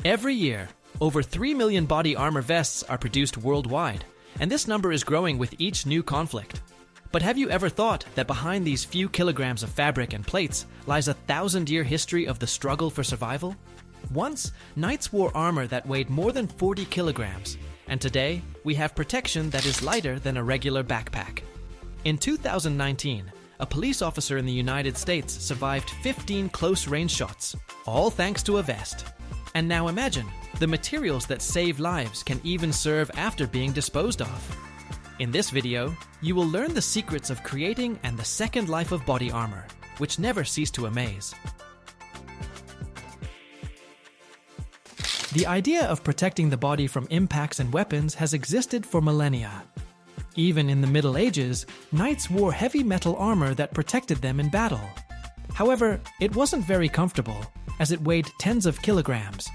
Every year, over 3 million body armor vests are produced worldwide, and this number is growing with each new conflict. But have you ever thought that behind these few kilograms of fabric and plates lies a 1,000-year history of the struggle for survival? Once, knights wore armor that weighed more than 40 kilograms, and today we have protection that is lighter than a regular backpack. In 2019, a police officer in the United States survived 15 close-range shots, all thanks to a vest. And now imagine, the materials that save lives can even serve after being disposed of. In this video, you will learn the secrets of creating and the second life of body armor, which never cease to amaze. The idea of protecting the body from impacts and weapons has existed for millennia. Even in the Middle Ages, knights wore heavy metal armor that protected them in battle. However, it wasn't very comfortable, as it weighed tens of kilograms.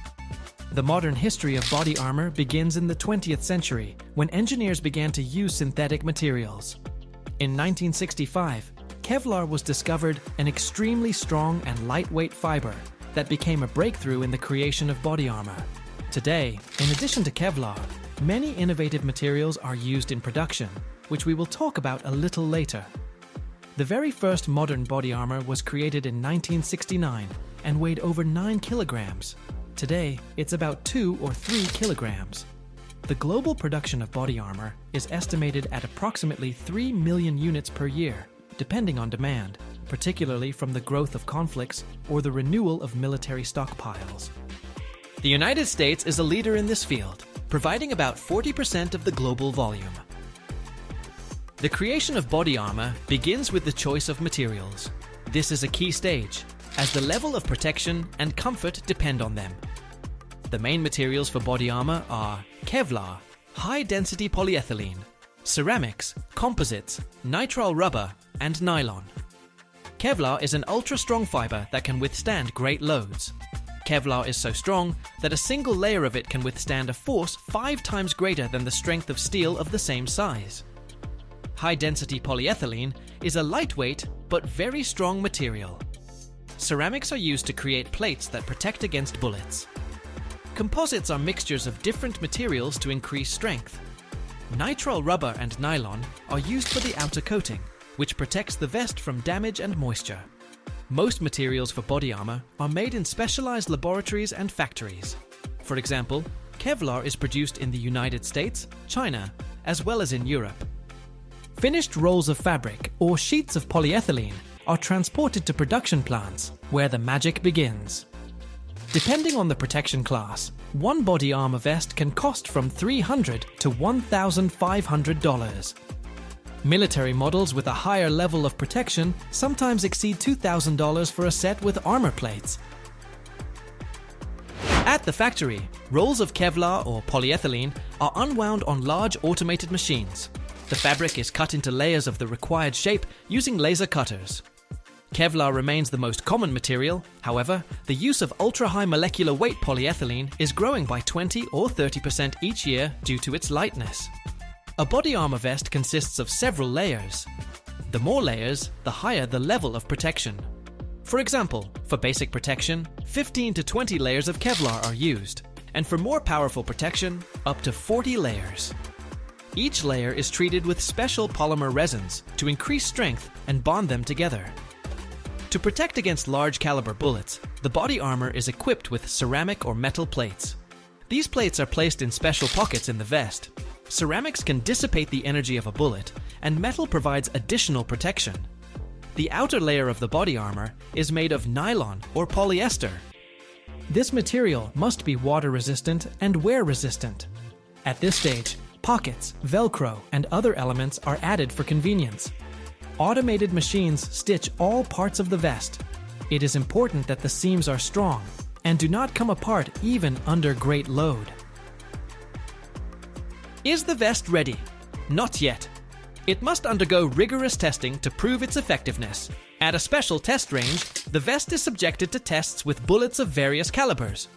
The modern history of body armor begins in the 20th century, when engineers began to use synthetic materials. In 1965, Kevlar was discovered, an extremely strong and lightweight fiber that became a breakthrough in the creation of body armor. Today, in addition to Kevlar, many innovative materials are used in production, which we will talk about a little later. The very first modern body armor was created in 1969 and weighed over 9 kilograms. Today, it's about 2 or 3 kilograms. The global production of body armor is estimated at approximately 3 million units per year, depending on demand, particularly from the growth of conflicts or the renewal of military stockpiles. The United States is a leader in this field, providing about 40% of the global volume. The creation of body armor begins with the choice of materials. This is a key stage, as the level of protection and comfort depend on them. The main materials for body armor are Kevlar, high-density polyethylene, ceramics, composites, nitrile rubber, and nylon. Kevlar is an ultra-strong fiber that can withstand great loads. Kevlar is so strong that a single layer of it can withstand a force 5 times greater than the strength of steel of the same size. High-density polyethylene is a lightweight but very strong material. Ceramics are used to create plates that protect against bullets. Composites are mixtures of different materials to increase strength. Nitrile rubber and nylon are used for the outer coating, which protects the vest from damage and moisture. Most materials for body armor are made in specialized laboratories and factories. For example, Kevlar is produced in the United States, China, as well as in Europe. Finished rolls of fabric or sheets of polyethylene are transported to production plants, where the magic begins. Depending on the protection class, one body armor vest can cost from $300 to $1,500. Military models with a higher level of protection sometimes exceed $2,000 for a set with armor plates. At the factory, rolls of Kevlar or polyethylene are unwound on large automated machines. The fabric is cut into layers of the required shape using laser cutters. Kevlar remains the most common material. However, the use of ultra-high molecular weight polyethylene is growing by 20 or 30% each year due to its lightness. A body armor vest consists of several layers. The more layers, the higher the level of protection. For example, for basic protection, 15 to 20 layers of Kevlar are used, and for more powerful protection, up to 40 layers. Each layer is treated with special polymer resins to increase strength and bond them together. To protect against large caliber bullets, the body armor is equipped with ceramic or metal plates. These plates are placed in special pockets in the vest. Ceramics can dissipate the energy of a bullet, and metal provides additional protection. The outer layer of the body armor is made of nylon or polyester. This material must be water resistant and wear resistant. At this stage, pockets, Velcro, and other elements are added for convenience. Automated machines stitch all parts of the vest. It is important that the seams are strong and do not come apart even under great load. Is the vest ready? Not yet. It must undergo rigorous testing to prove its effectiveness. At a special test range, the vest is subjected to tests with bullets of various calibers.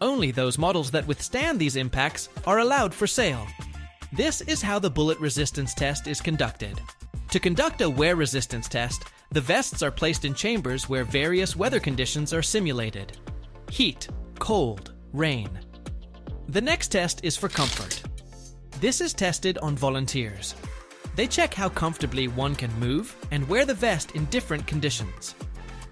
Only those models that withstand these impacts are allowed for sale. This is how the bullet resistance test is conducted. To conduct a wear resistance test, the vests are placed in chambers where various weather conditions are simulated. Heat, cold, rain. The next test is for comfort. This is tested on volunteers. They check how comfortably one can move and wear the vest in different conditions.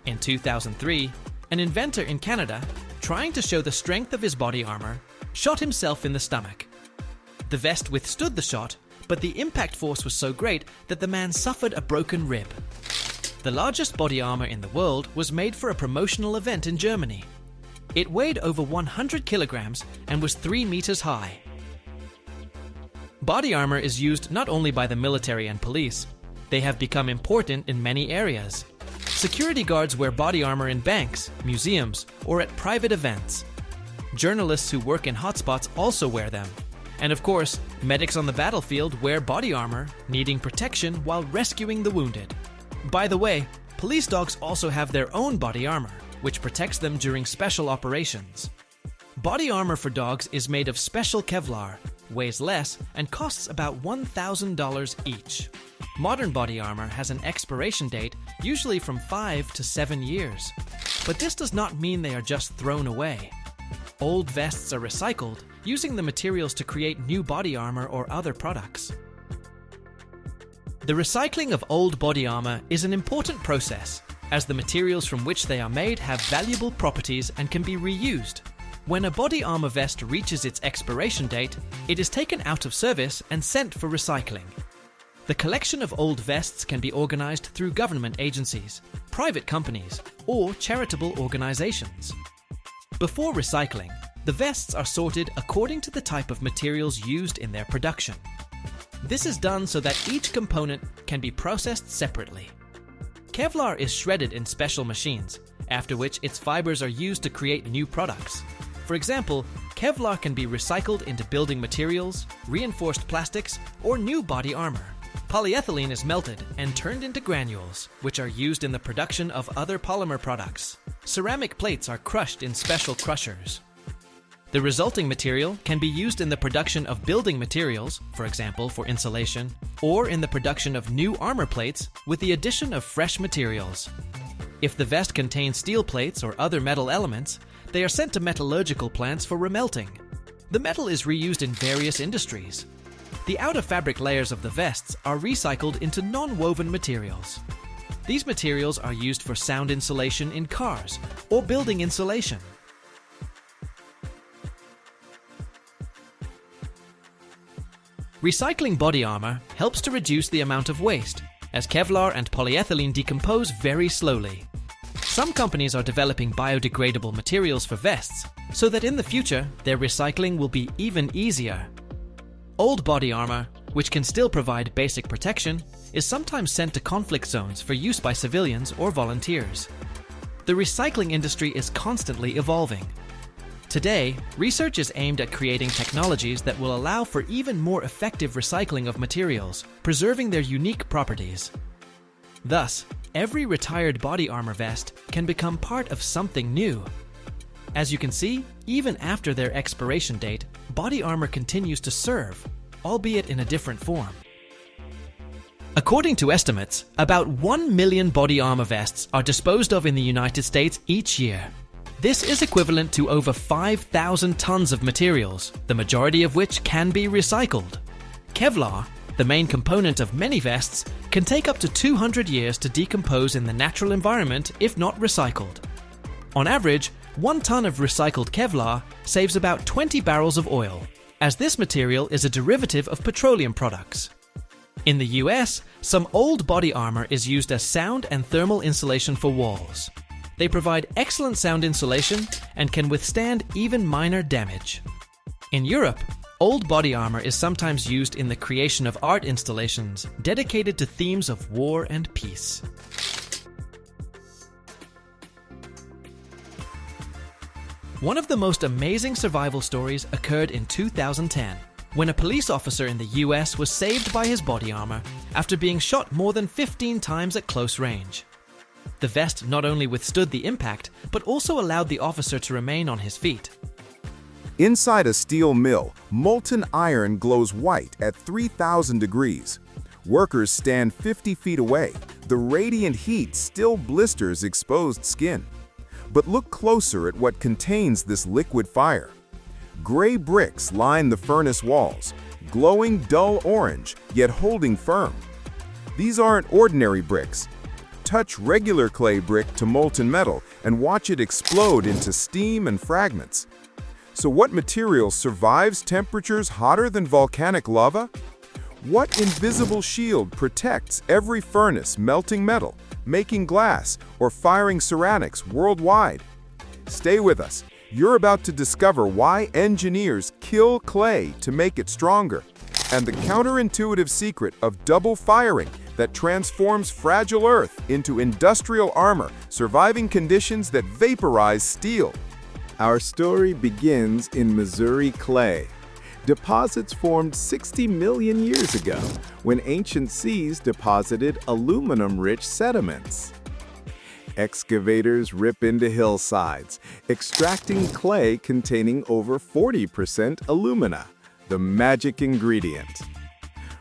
In 2003, an inventor in Canada, trying to show the strength of his body armor, shot himself in the stomach. The vest withstood the shot, but the impact force was so great that the man suffered a broken rib. The largest body armor in the world was made for a promotional event in Germany. It weighed over 100 kilograms and was 3 meters high. Body armor is used not only by the military and police. They have become important in many areas. Security guards wear body armor in banks, museums, or at private events. Journalists who work in hotspots also wear them. And of course, medics on the battlefield wear body armor, needing protection while rescuing the wounded. By the way, police dogs also have their own body armor, which protects them during special operations. Body armor for dogs is made of special Kevlar, weighs less, and costs about $1,000 each. Modern body armor has an expiration date, usually from 5 to 7 years. But this does not mean they are just thrown away. Old vests are recycled, using the materials to create new body armor or other products. The recycling of old body armor is an important process, as the materials from which they are made have valuable properties and can be reused. When a body armor vest reaches its expiration date, it is taken out of service and sent for recycling. The collection of old vests can be organized through government agencies, private companies, or charitable organizations. Before recycling, the vests are sorted according to the type of materials used in their production. This is done so that each component can be processed separately. Kevlar is shredded in special machines, after which its fibers are used to create new products. For example, Kevlar can be recycled into building materials, reinforced plastics, or new body armor. Polyethylene is melted and turned into granules, which are used in the production of other polymer products. Ceramic plates are crushed in special crushers. The resulting material can be used in the production of building materials, for example for insulation, or in the production of new armor plates with the addition of fresh materials. If the vest contains steel plates or other metal elements, they are sent to metallurgical plants for remelting. The metal is reused in various industries. The outer fabric layers of the vests are recycled into non-woven materials. These materials are used for sound insulation in cars or building insulation. Recycling body armor helps to reduce the amount of waste, as Kevlar and polyethylene decompose very slowly. Some companies are developing biodegradable materials for vests, so that in the future, their recycling will be even easier. Old body armor, which can still provide basic protection, is sometimes sent to conflict zones for use by civilians or volunteers. The recycling industry is constantly evolving. Today, research is aimed at creating technologies that will allow for even more effective recycling of materials, preserving their unique properties. Thus, every retired body armor vest can become part of something new. As you can see, even after their expiration date, body armor continues to serve, albeit in a different form. According to estimates, about 1 million body armor vests are disposed of in the United States each year. This is equivalent to over 5,000 tons of materials, the majority of which can be recycled. Kevlar, the main component of many vests, can take up to 200 years to decompose in the natural environment if not recycled. On average, 1 ton of recycled Kevlar saves about 20 barrels of oil, as this material is a derivative of petroleum products. In the US, some old body armor is used as sound and thermal insulation for walls. They provide excellent sound insulation and can withstand even minor damage. In Europe, old body armor is sometimes used in the creation of art installations dedicated to themes of war and peace. One of the most amazing survival stories occurred in 2010, when a police officer in the US was saved by his body armor after being shot more than 15 times at close range. The vest not only withstood the impact, but also allowed the officer to remain on his feet. Inside a steel mill, molten iron glows white at 3,000 degrees. Workers stand 50 feet away. The radiant heat still blisters exposed skin. But look closer at what contains this liquid fire. Gray bricks line the furnace walls, glowing dull orange, yet holding firm. These aren't ordinary bricks. Touch regular clay brick to molten metal and watch it explode into steam and fragments. So what material survives temperatures hotter than volcanic lava? What invisible shield protects every furnace melting metal, making glass, or firing ceramics worldwide? Stay with us. You're about to discover why engineers kill clay to make it stronger, and the counterintuitive secret of double firing that transforms fragile earth into industrial armor, surviving conditions that vaporize steel. Our story begins in Missouri clay. Deposits formed 60 million years ago when ancient seas deposited aluminum-rich sediments. Excavators rip into hillsides, extracting clay containing over 40% alumina, the magic ingredient.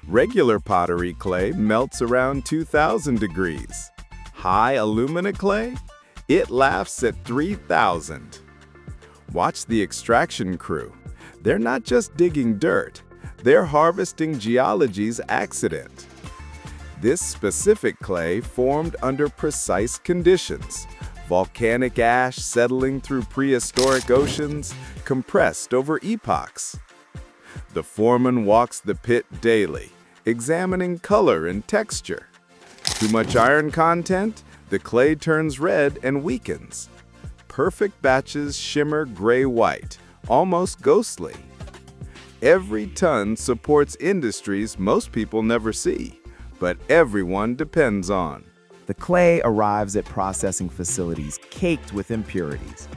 Regular pottery clay melts around 2,000 degrees. High alumina clay? It laughs at 3,000. Watch the extraction crew. They're not just digging dirt, they're harvesting geology's accident. This specific clay formed under precise conditions. Volcanic ash settling through prehistoric oceans, compressed over epochs. The foreman walks the pit daily, examining color and texture. Too much iron content? The clay turns red and weakens. Perfect batches shimmer gray-white, almost ghostly. Every ton supports industries most people never see, but everyone depends on. The clay arrives at processing facilities caked with impurities.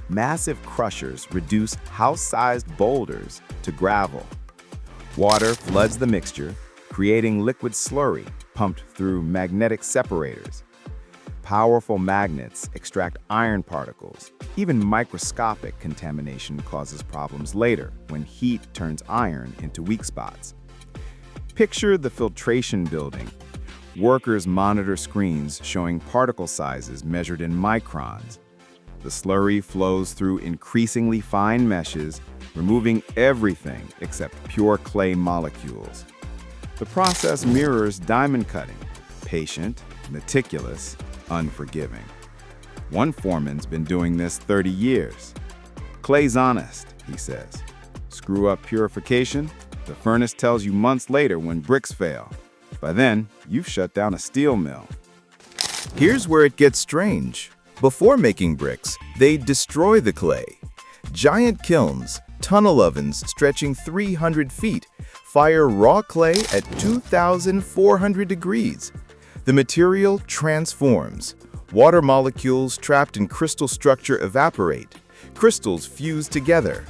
Massive crushers reduce house-sized boulders to gravel. Water floods the mixture, creating liquid slurry pumped through magnetic separators. Powerful magnets extract iron particles. Even microscopic contamination causes problems later when heat turns iron into weak spots. Picture the filtration building. Workers monitor screens showing particle sizes measured in microns. The slurry flows through increasingly fine meshes, removing everything except pure clay molecules. The process mirrors diamond cutting, patient, meticulous, unforgiving. One foreman's been doing this 30 years. Clay's honest, he says. Screw up purification, the furnace tells you months later when bricks fail. By then, you've shut down a steel mill. Here's where it gets strange. Before making bricks, they destroy the clay. Giant kilns, tunnel ovens stretching 300 feet, fire raw clay at 2,400 degrees. The material transforms. Water molecules trapped in crystal structure evaporate. Crystals fuse together.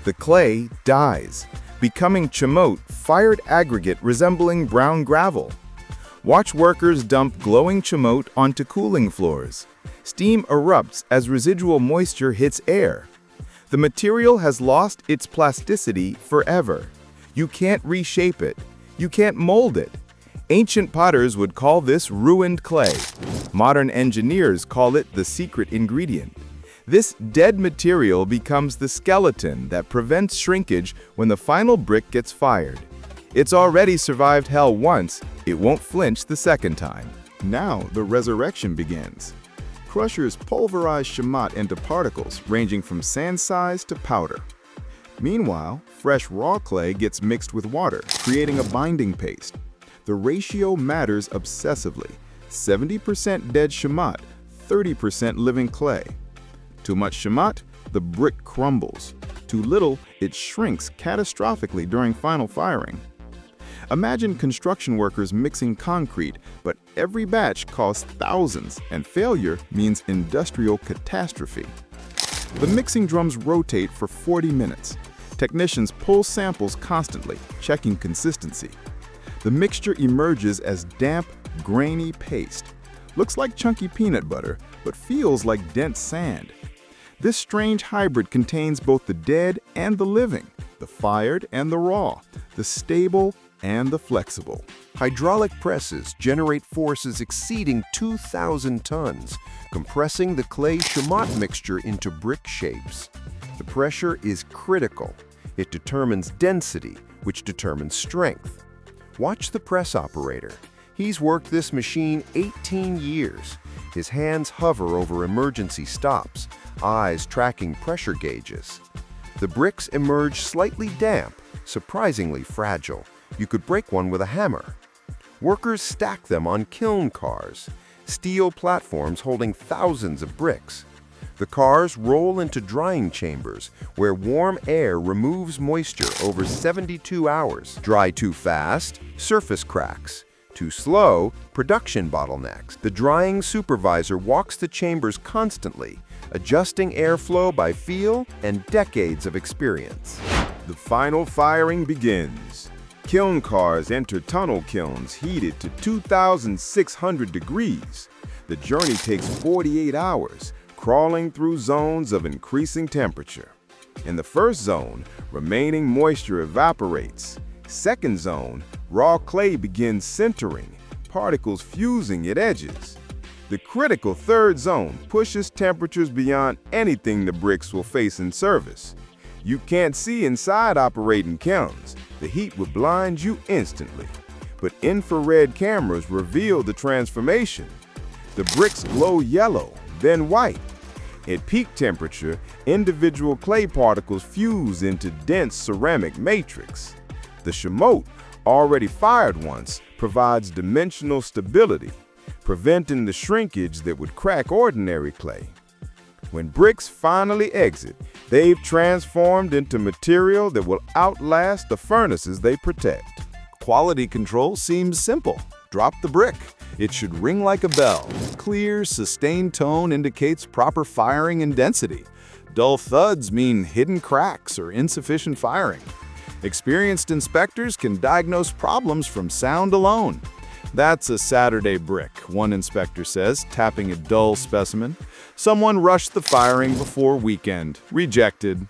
The clay dies, becoming chamote, fired aggregate resembling brown gravel. Watch workers dump glowing chamote onto cooling floors. Steam erupts as residual moisture hits air. The material has lost its plasticity forever. You can't reshape it. You can't mold it. Ancient potters would call this ruined clay. Modern engineers call it the secret ingredient. This dead material becomes the skeleton that prevents shrinkage when the final brick gets fired. It's already survived hell once, it won't flinch the second time. Now the resurrection begins. Crushers pulverize chamotte into particles ranging from sand size to powder. Meanwhile, fresh raw clay gets mixed with water, creating a binding paste. The ratio matters obsessively. 70% dead chamotte, 30% living clay. Too much chamotte, the brick crumbles. Too little, it shrinks catastrophically during final firing. Imagine construction workers mixing concrete, but every batch costs thousands, and failure means industrial catastrophe. The mixing drums rotate for 40 minutes. Technicians pull samples constantly, checking consistency. The mixture emerges as damp, grainy paste. Looks like chunky peanut butter, but feels like dense sand. This strange hybrid contains both the dead and the living, the fired and the raw, the stable and the flexible. Hydraulic presses generate forces exceeding 2,000 tons, compressing the clay Shamat mixture into brick shapes. The pressure is critical. It determines density, which determines strength. Watch the press operator. He's worked this machine 18 years. His hands hover over emergency stops, eyes tracking pressure gauges. The bricks emerge slightly damp, surprisingly fragile. You could break one with a hammer. Workers stack them on kiln cars, steel platforms holding thousands of bricks. The cars roll into drying chambers where warm air removes moisture over 72 hours. Dry too fast, surface cracks. Too slow, production bottlenecks. The drying supervisor walks the chambers constantly, adjusting airflow by feel and decades of experience. The final firing begins. Kiln cars enter tunnel kilns heated to 2,600 degrees. The journey takes 48 hours, crawling through zones of increasing temperature. In the first zone, remaining moisture evaporates. Second zone, raw clay begins sintering, particles fusing at edges. The critical third zone pushes temperatures beyond anything the bricks will face in service. You can't see inside operating kilns. The heat would blind you instantly. But infrared cameras reveal the transformation. The bricks glow yellow, then white. At peak temperature, individual clay particles fuse into dense ceramic matrix. The Shamat, already fired once, provides dimensional stability, preventing the shrinkage that would crack ordinary clay. When bricks finally exit, they've transformed into material that will outlast the furnaces they protect. Quality control seems simple. Drop the brick. It should ring like a bell. Clear, sustained tone indicates proper firing and density. Dull thuds mean hidden cracks or insufficient firing. Experienced inspectors can diagnose problems from sound alone. "That's a Saturday brick," one inspector says, tapping a dull specimen. "Someone rushed the firing before weekend. Rejected."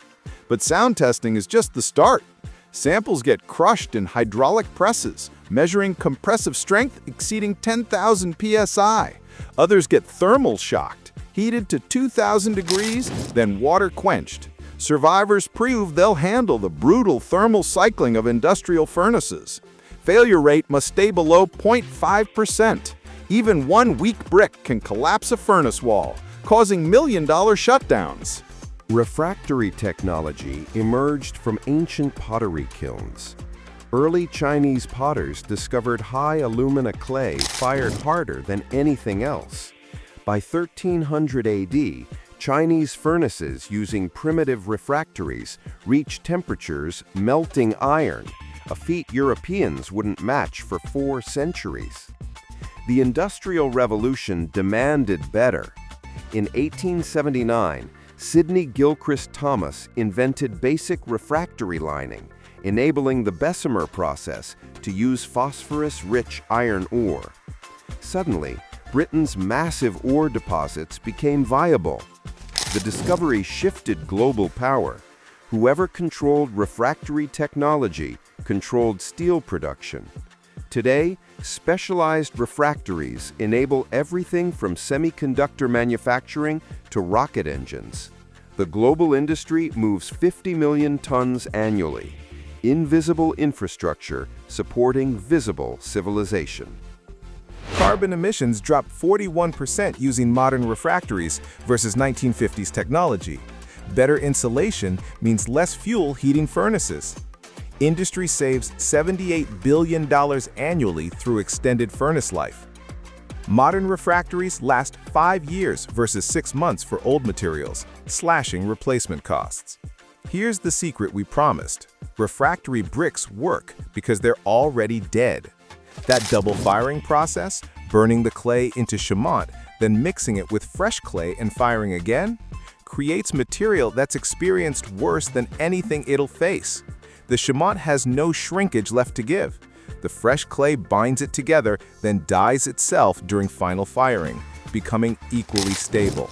But sound testing is just the start. Samples get crushed in hydraulic presses, measuring compressive strength exceeding 10,000 psi. Others get thermal shocked, heated to 2,000 degrees, then water quenched. Survivors prove they'll handle the brutal thermal cycling of industrial furnaces. Failure rate must stay below 0.5%. Even one weak brick can collapse a furnace wall, causing million-dollar shutdowns. Refractory technology emerged from ancient pottery kilns. Early Chinese potters discovered high alumina clay fired harder than anything else. By 1300 AD, Chinese furnaces using primitive refractories reached temperatures melting iron, a feat Europeans wouldn't match for 4 centuries. The Industrial Revolution demanded better. In 1879, Sidney Gilchrist Thomas invented basic refractory lining, enabling the Bessemer process to use phosphorus-rich iron ore. Suddenly, Britain's massive ore deposits became viable. The discovery shifted global power. Whoever controlled refractory technology controlled steel production. Today, specialized refractories enable everything from semiconductor manufacturing to rocket engines. The global industry moves 50 million tons annually. Invisible infrastructure supporting visible civilization. Carbon emissions dropped 41% using modern refractories versus 1950s technology. Better insulation means less fuel heating furnaces. Industry saves $78 billion annually through extended furnace life. Modern refractories last 5 years versus 6 months for old materials, slashing replacement costs. Here's the secret we promised. Refractory bricks work because they're already dead. That double firing process, burning the clay into Shamat, then mixing it with fresh clay and firing again, creates material that's experienced worse than anything it'll face. The Shamat has no shrinkage left to give. The fresh clay binds it together, then dies itself during final firing, becoming equally stable.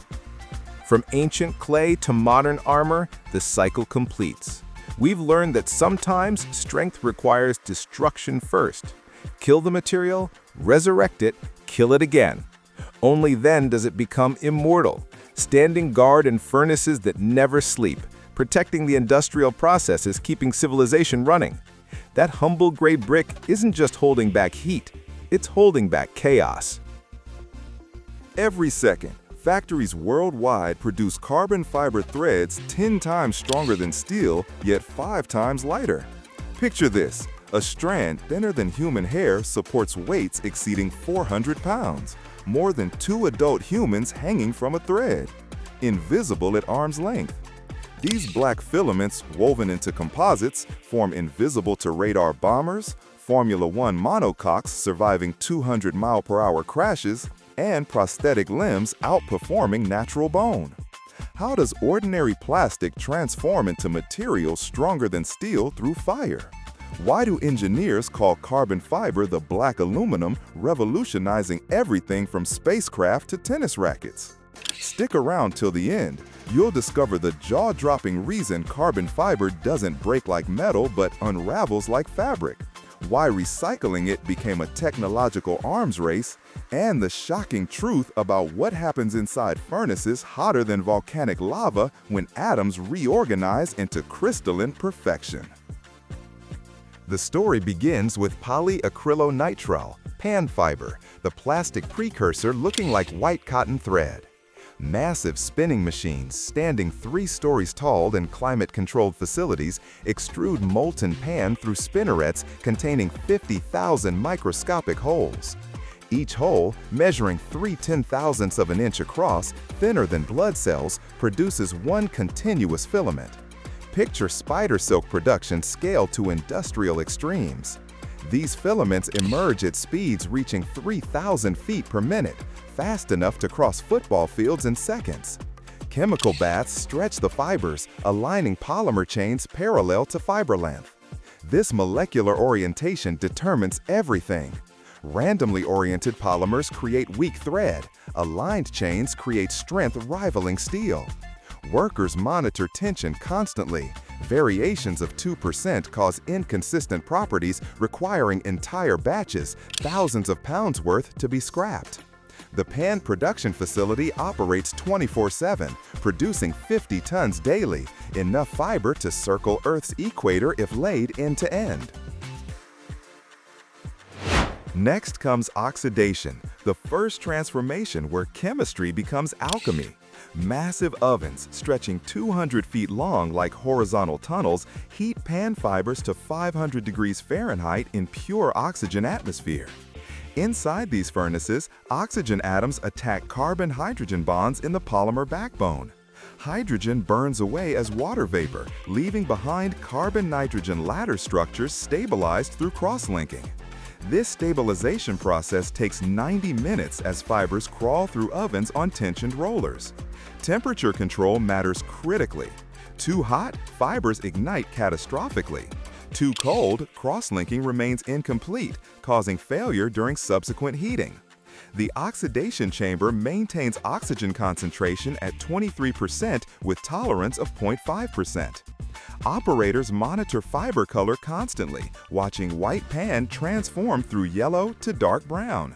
From ancient clay to modern armor, the cycle completes. We've learned that sometimes strength requires destruction first. Kill the material, resurrect it, kill it again. Only then does it become immortal, standing guard in furnaces that never sleep, protecting the industrial processes keeping civilization running. That humble gray brick isn't just holding back heat, it's holding back chaos. Every second, factories worldwide produce carbon fiber threads 10 times stronger than steel, yet 5 times lighter. Picture this. A strand thinner than human hair supports weights exceeding 400 pounds, more than 2 adult humans hanging from a thread, invisible at arm's length. These black filaments, woven into composites, form invisible to radar bombers, Formula One monocoques surviving 200-mile-per-hour crashes, and prosthetic limbs outperforming natural bone. How does ordinary plastic transform into material stronger than steel through fire? Why do engineers call carbon fiber the black aluminum, revolutionizing everything from spacecraft to tennis rackets? Stick around till the end. You'll discover the jaw-dropping reason carbon fiber doesn't break like metal but unravels like fabric, why recycling it became a technological arms race, and the shocking truth about what happens inside furnaces hotter than volcanic lava when atoms reorganize into crystalline perfection. The story begins with polyacrylonitrile, pan fiber, the plastic precursor looking like white cotton thread. Massive spinning machines standing 3 stories tall in climate-controlled facilities extrude molten pan through spinnerets containing 50,000 microscopic holes. Each hole, measuring 3/10,000ths of an inch across, thinner than blood cells, produces one continuous filament. Picture spider silk production scaled to industrial extremes. These filaments emerge at speeds reaching 3,000 feet per minute, fast enough to cross football fields in seconds. Chemical baths stretch the fibers, aligning polymer chains parallel to fiber length. This molecular orientation determines everything. Randomly oriented polymers create weak thread. Aligned chains create strength rivaling steel. Workers monitor tension constantly. Variations of 2% cause inconsistent properties requiring entire batches, thousands of pounds worth, to be scrapped. The pan production facility operates 24/7, producing 50 tons daily, enough fiber to circle Earth's equator if laid end to end. Next comes oxidation, the first transformation where chemistry becomes alchemy. Massive ovens, stretching 200 feet long like horizontal tunnels, heat pan fibers to 500 degrees Fahrenheit in pure oxygen atmosphere. Inside these furnaces, oxygen atoms attack carbon-hydrogen bonds in the polymer backbone. Hydrogen burns away as water vapor, leaving behind carbon-nitrogen ladder structures stabilized through cross-linking. This stabilization process takes 90 minutes as fibers crawl through ovens on tensioned rollers. Temperature control matters critically. Too hot, fibers ignite catastrophically. Too cold, cross-linking remains incomplete, causing failure during subsequent heating. The oxidation chamber maintains oxygen concentration at 23% with tolerance of 0.5%. Operators monitor fiber color constantly, watching white pan transform through yellow to dark brown.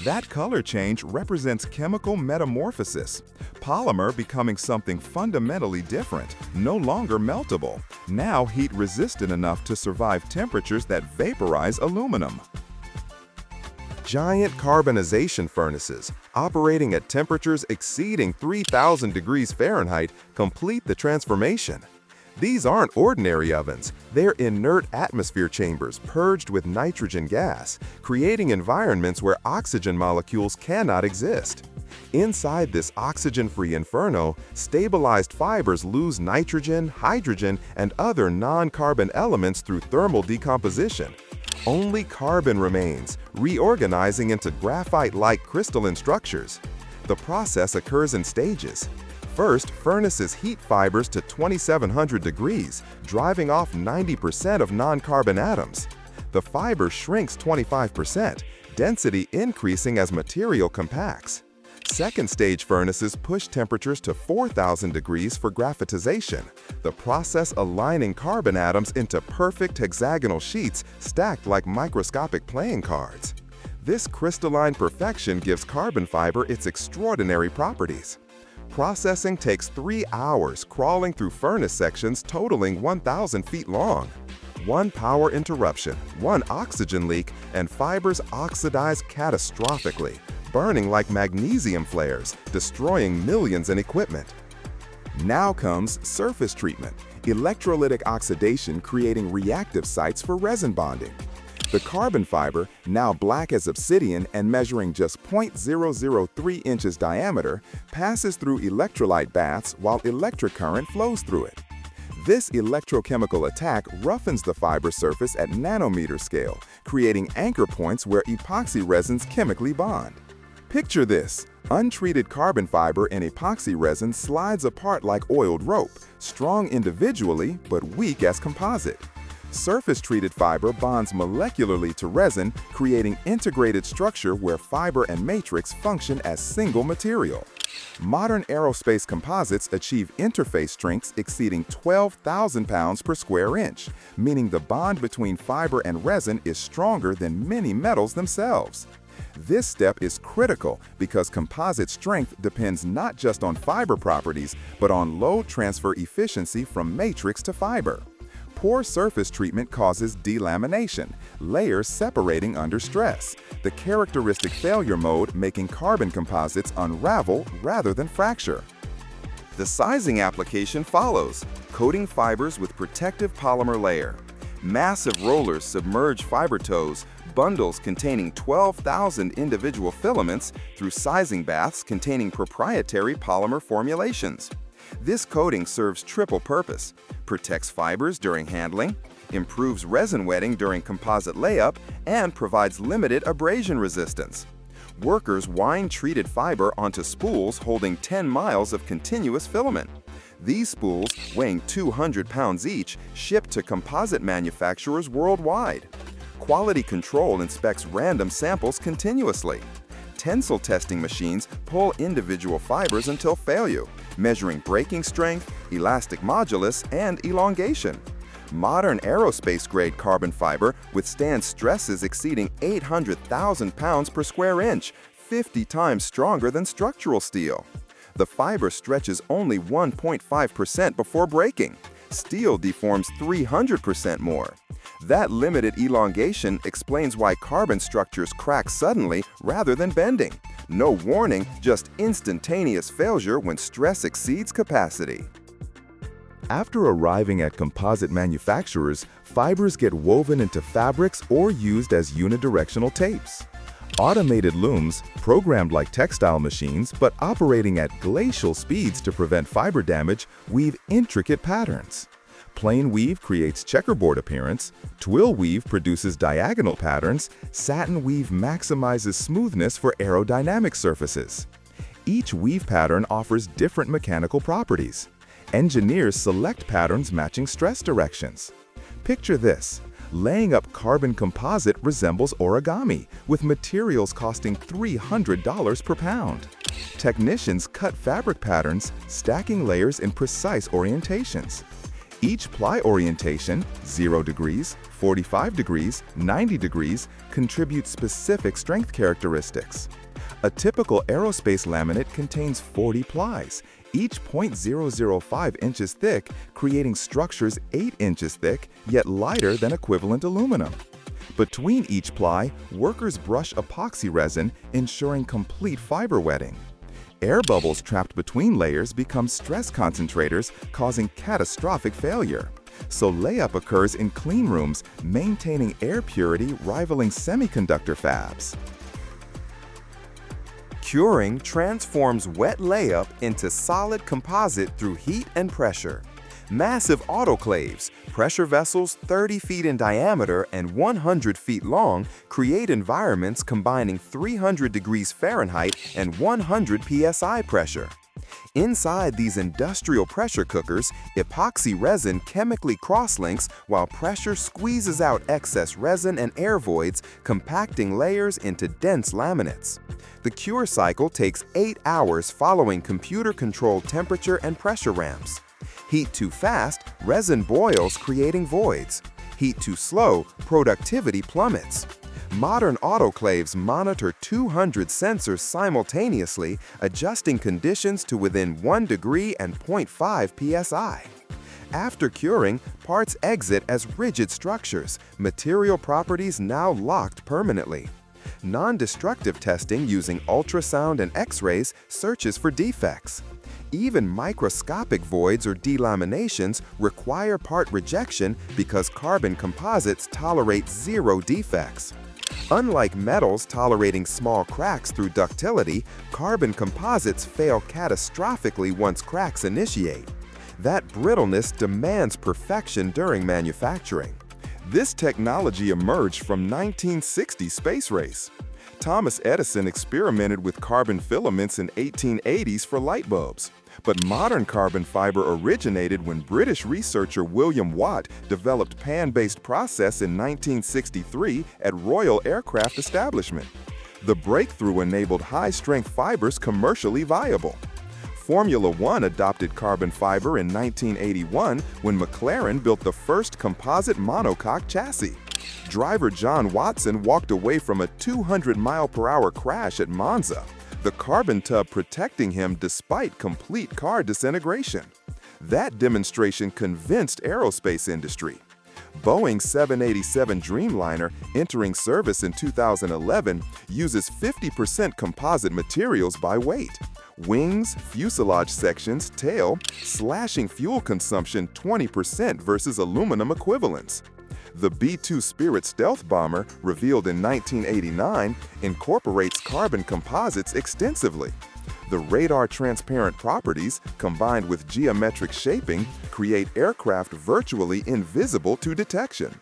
That color change represents chemical metamorphosis, polymer becoming something fundamentally different, no longer meltable, now heat-resistant enough to survive temperatures that vaporize aluminum. Giant carbonization furnaces, operating at temperatures exceeding 3,000 degrees Fahrenheit, complete the transformation. These aren't ordinary ovens, they're inert atmosphere chambers purged with nitrogen gas, creating environments where oxygen molecules cannot exist. Inside this oxygen-free inferno, stabilized fibers lose nitrogen, hydrogen, and other non-carbon elements through thermal decomposition. Only carbon remains, reorganizing into graphite-like crystalline structures. The process occurs in stages. First, furnaces heat fibers to 2,700 degrees, driving off 90% of non-carbon atoms. The fiber shrinks 25%, density increasing as material compacts. Second-stage furnaces push temperatures to 4,000 degrees for graphitization, the process aligning carbon atoms into perfect hexagonal sheets stacked like microscopic playing cards. This crystalline perfection gives carbon fiber its extraordinary properties. Processing takes 3 hours, crawling through furnace sections totaling 1,000 feet long. One power interruption, one oxygen leak, and fibers oxidize catastrophically, burning like magnesium flares, destroying millions in equipment. Now comes surface treatment, electrolytic oxidation creating reactive sites for resin bonding. The carbon fiber, now black as obsidian and measuring just 0.003 inches diameter, passes through electrolyte baths while electric current flows through it. This electrochemical attack roughens the fiber surface at nanometer scale, creating anchor points where epoxy resins chemically bond. Picture this: untreated carbon fiber in epoxy resin slides apart like oiled rope, strong individually but weak as composite. Surface-treated fiber bonds molecularly to resin, creating integrated structure where fiber and matrix function as single material. Modern aerospace composites achieve interface strengths exceeding 12,000 pounds per square inch, meaning the bond between fiber and resin is stronger than many metals themselves. This step is critical because composite strength depends not just on fiber properties, but on load transfer efficiency from matrix to fiber. Poor surface treatment causes delamination, layers separating under stress, the characteristic failure mode making carbon composites unravel rather than fracture. The sizing application follows, coating fibers with protective polymer layer. Massive rollers submerge fiber tows, bundles containing 12,000 individual filaments through sizing baths containing proprietary polymer formulations. This coating serves triple purpose: protects fibers during handling, improves resin wetting during composite layup, and provides limited abrasion resistance. Workers wind treated fiber onto spools holding 10 miles of continuous filament. These spools, weighing 200 pounds each, ship to composite manufacturers worldwide. Quality control inspects random samples continuously. Tensile testing machines pull individual fibers until failure, measuring breaking strength, elastic modulus, and elongation. Modern aerospace-grade carbon fiber withstands stresses exceeding 800,000 pounds per square inch, 50 times stronger than structural steel. The fiber stretches only 1.5% before breaking. Steel deforms 300% more. That limited elongation explains why carbon structures crack suddenly rather than bending. No warning, just instantaneous failure when stress exceeds capacity. After arriving at composite manufacturers, fibers get woven into fabrics or used as unidirectional tapes. Automated looms, programmed like textile machines but operating at glacial speeds to prevent fiber damage, weave intricate patterns. Plain weave creates checkerboard appearance, twill weave produces diagonal patterns, satin weave maximizes smoothness for aerodynamic surfaces. Each weave pattern offers different mechanical properties. Engineers select patterns matching stress directions. Picture this: laying up carbon composite resembles origami, with materials costing $300 per pound. Technicians cut fabric patterns, stacking layers in precise orientations. Each ply orientation, 0 degrees, 45 degrees, 90 degrees, contributes specific strength characteristics. A typical aerospace laminate contains 40 plies, each 0.005 inches thick, creating structures 8 inches thick, yet lighter than equivalent aluminum. Between each ply, workers brush epoxy resin, ensuring complete fiber wetting. Air bubbles trapped between layers become stress concentrators, causing catastrophic failure. So layup occurs in clean rooms, maintaining air purity rivaling semiconductor fabs. Curing transforms wet layup into solid composite through heat and pressure. Massive autoclaves, pressure vessels 30 feet in diameter and 100 feet long, create environments combining 300 degrees Fahrenheit and 100 psi pressure. Inside these industrial pressure cookers, epoxy resin chemically cross-links while pressure squeezes out excess resin and air voids, compacting layers into dense laminates. The cure cycle takes 8 hours following computer-controlled temperature and pressure ramps. Heat too fast, resin boils, creating voids. Heat too slow, productivity plummets. Modern autoclaves monitor 200 sensors simultaneously, adjusting conditions to within 1 degree and 0.5 psi. After curing, parts exit as rigid structures, material properties now locked permanently. Non-destructive testing using ultrasound and X-rays searches for defects. Even microscopic voids or delaminations require part rejection because carbon composites tolerate 0 defects. Unlike metals tolerating small cracks through ductility, carbon composites fail catastrophically once cracks initiate. That brittleness demands perfection during manufacturing. This technology emerged from 1960 space race. Thomas Edison experimented with carbon filaments in 1880s for light bulbs. But modern carbon fiber originated when British researcher William Watt developed pan-based process in 1963 at Royal Aircraft Establishment. The breakthrough enabled high-strength fibers commercially viable. Formula One adopted carbon fiber in 1981 when McLaren built the first composite monocoque chassis. Driver John Watson walked away from a 200-mile-per-hour crash at Monza, the carbon tub protecting him despite complete car disintegration. That demonstration convinced aerospace industry. Boeing's 787 Dreamliner, entering service in 2011, uses 50% composite materials by weight. Wings, fuselage sections, tail, slashing fuel consumption 20% versus aluminum equivalents. The B-2 Spirit stealth bomber, revealed in 1989, incorporates carbon composites extensively. The radar-transparent properties, combined with geometric shaping, create aircraft virtually invisible to detection.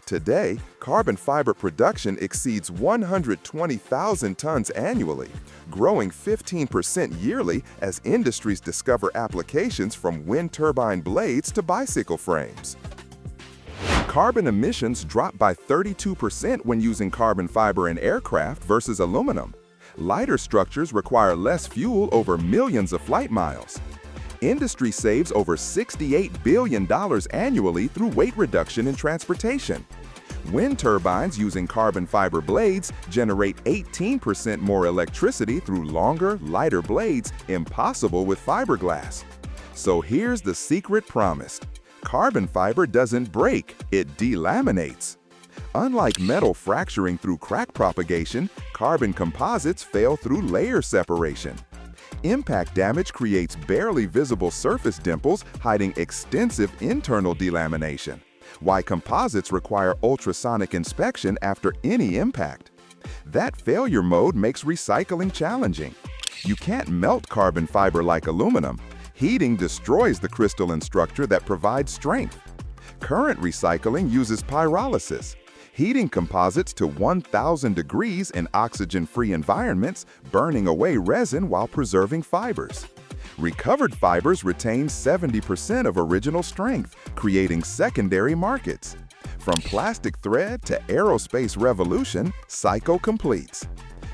Today, carbon fiber production exceeds 120,000 tons annually, growing 15% yearly as industries discover applications from wind turbine blades to bicycle frames. Carbon emissions drop by 32% when using carbon fiber in aircraft versus aluminum. Lighter structures require less fuel over millions of flight miles. Industry saves over $68 billion annually through weight reduction in transportation. Wind turbines using carbon fiber blades generate 18% more electricity through longer, lighter blades, impossible with fiberglass. So here's the secret promised. Carbon fiber doesn't break, it delaminates. Unlike metal fracturing through crack propagation, carbon composites fail through layer separation. Impact damage creates barely visible surface dimples, hiding extensive internal delamination, while composites require ultrasonic inspection after any impact. That failure mode makes recycling challenging. You can't melt carbon fiber like aluminum. Heating destroys the crystalline structure that provides strength. Current recycling uses pyrolysis, heating composites to 1,000 degrees in oxygen-free environments, burning away resin while preserving fibers. Recovered fibers retain 70% of original strength, creating secondary markets. From plastic thread to aerospace revolution, cycle completes.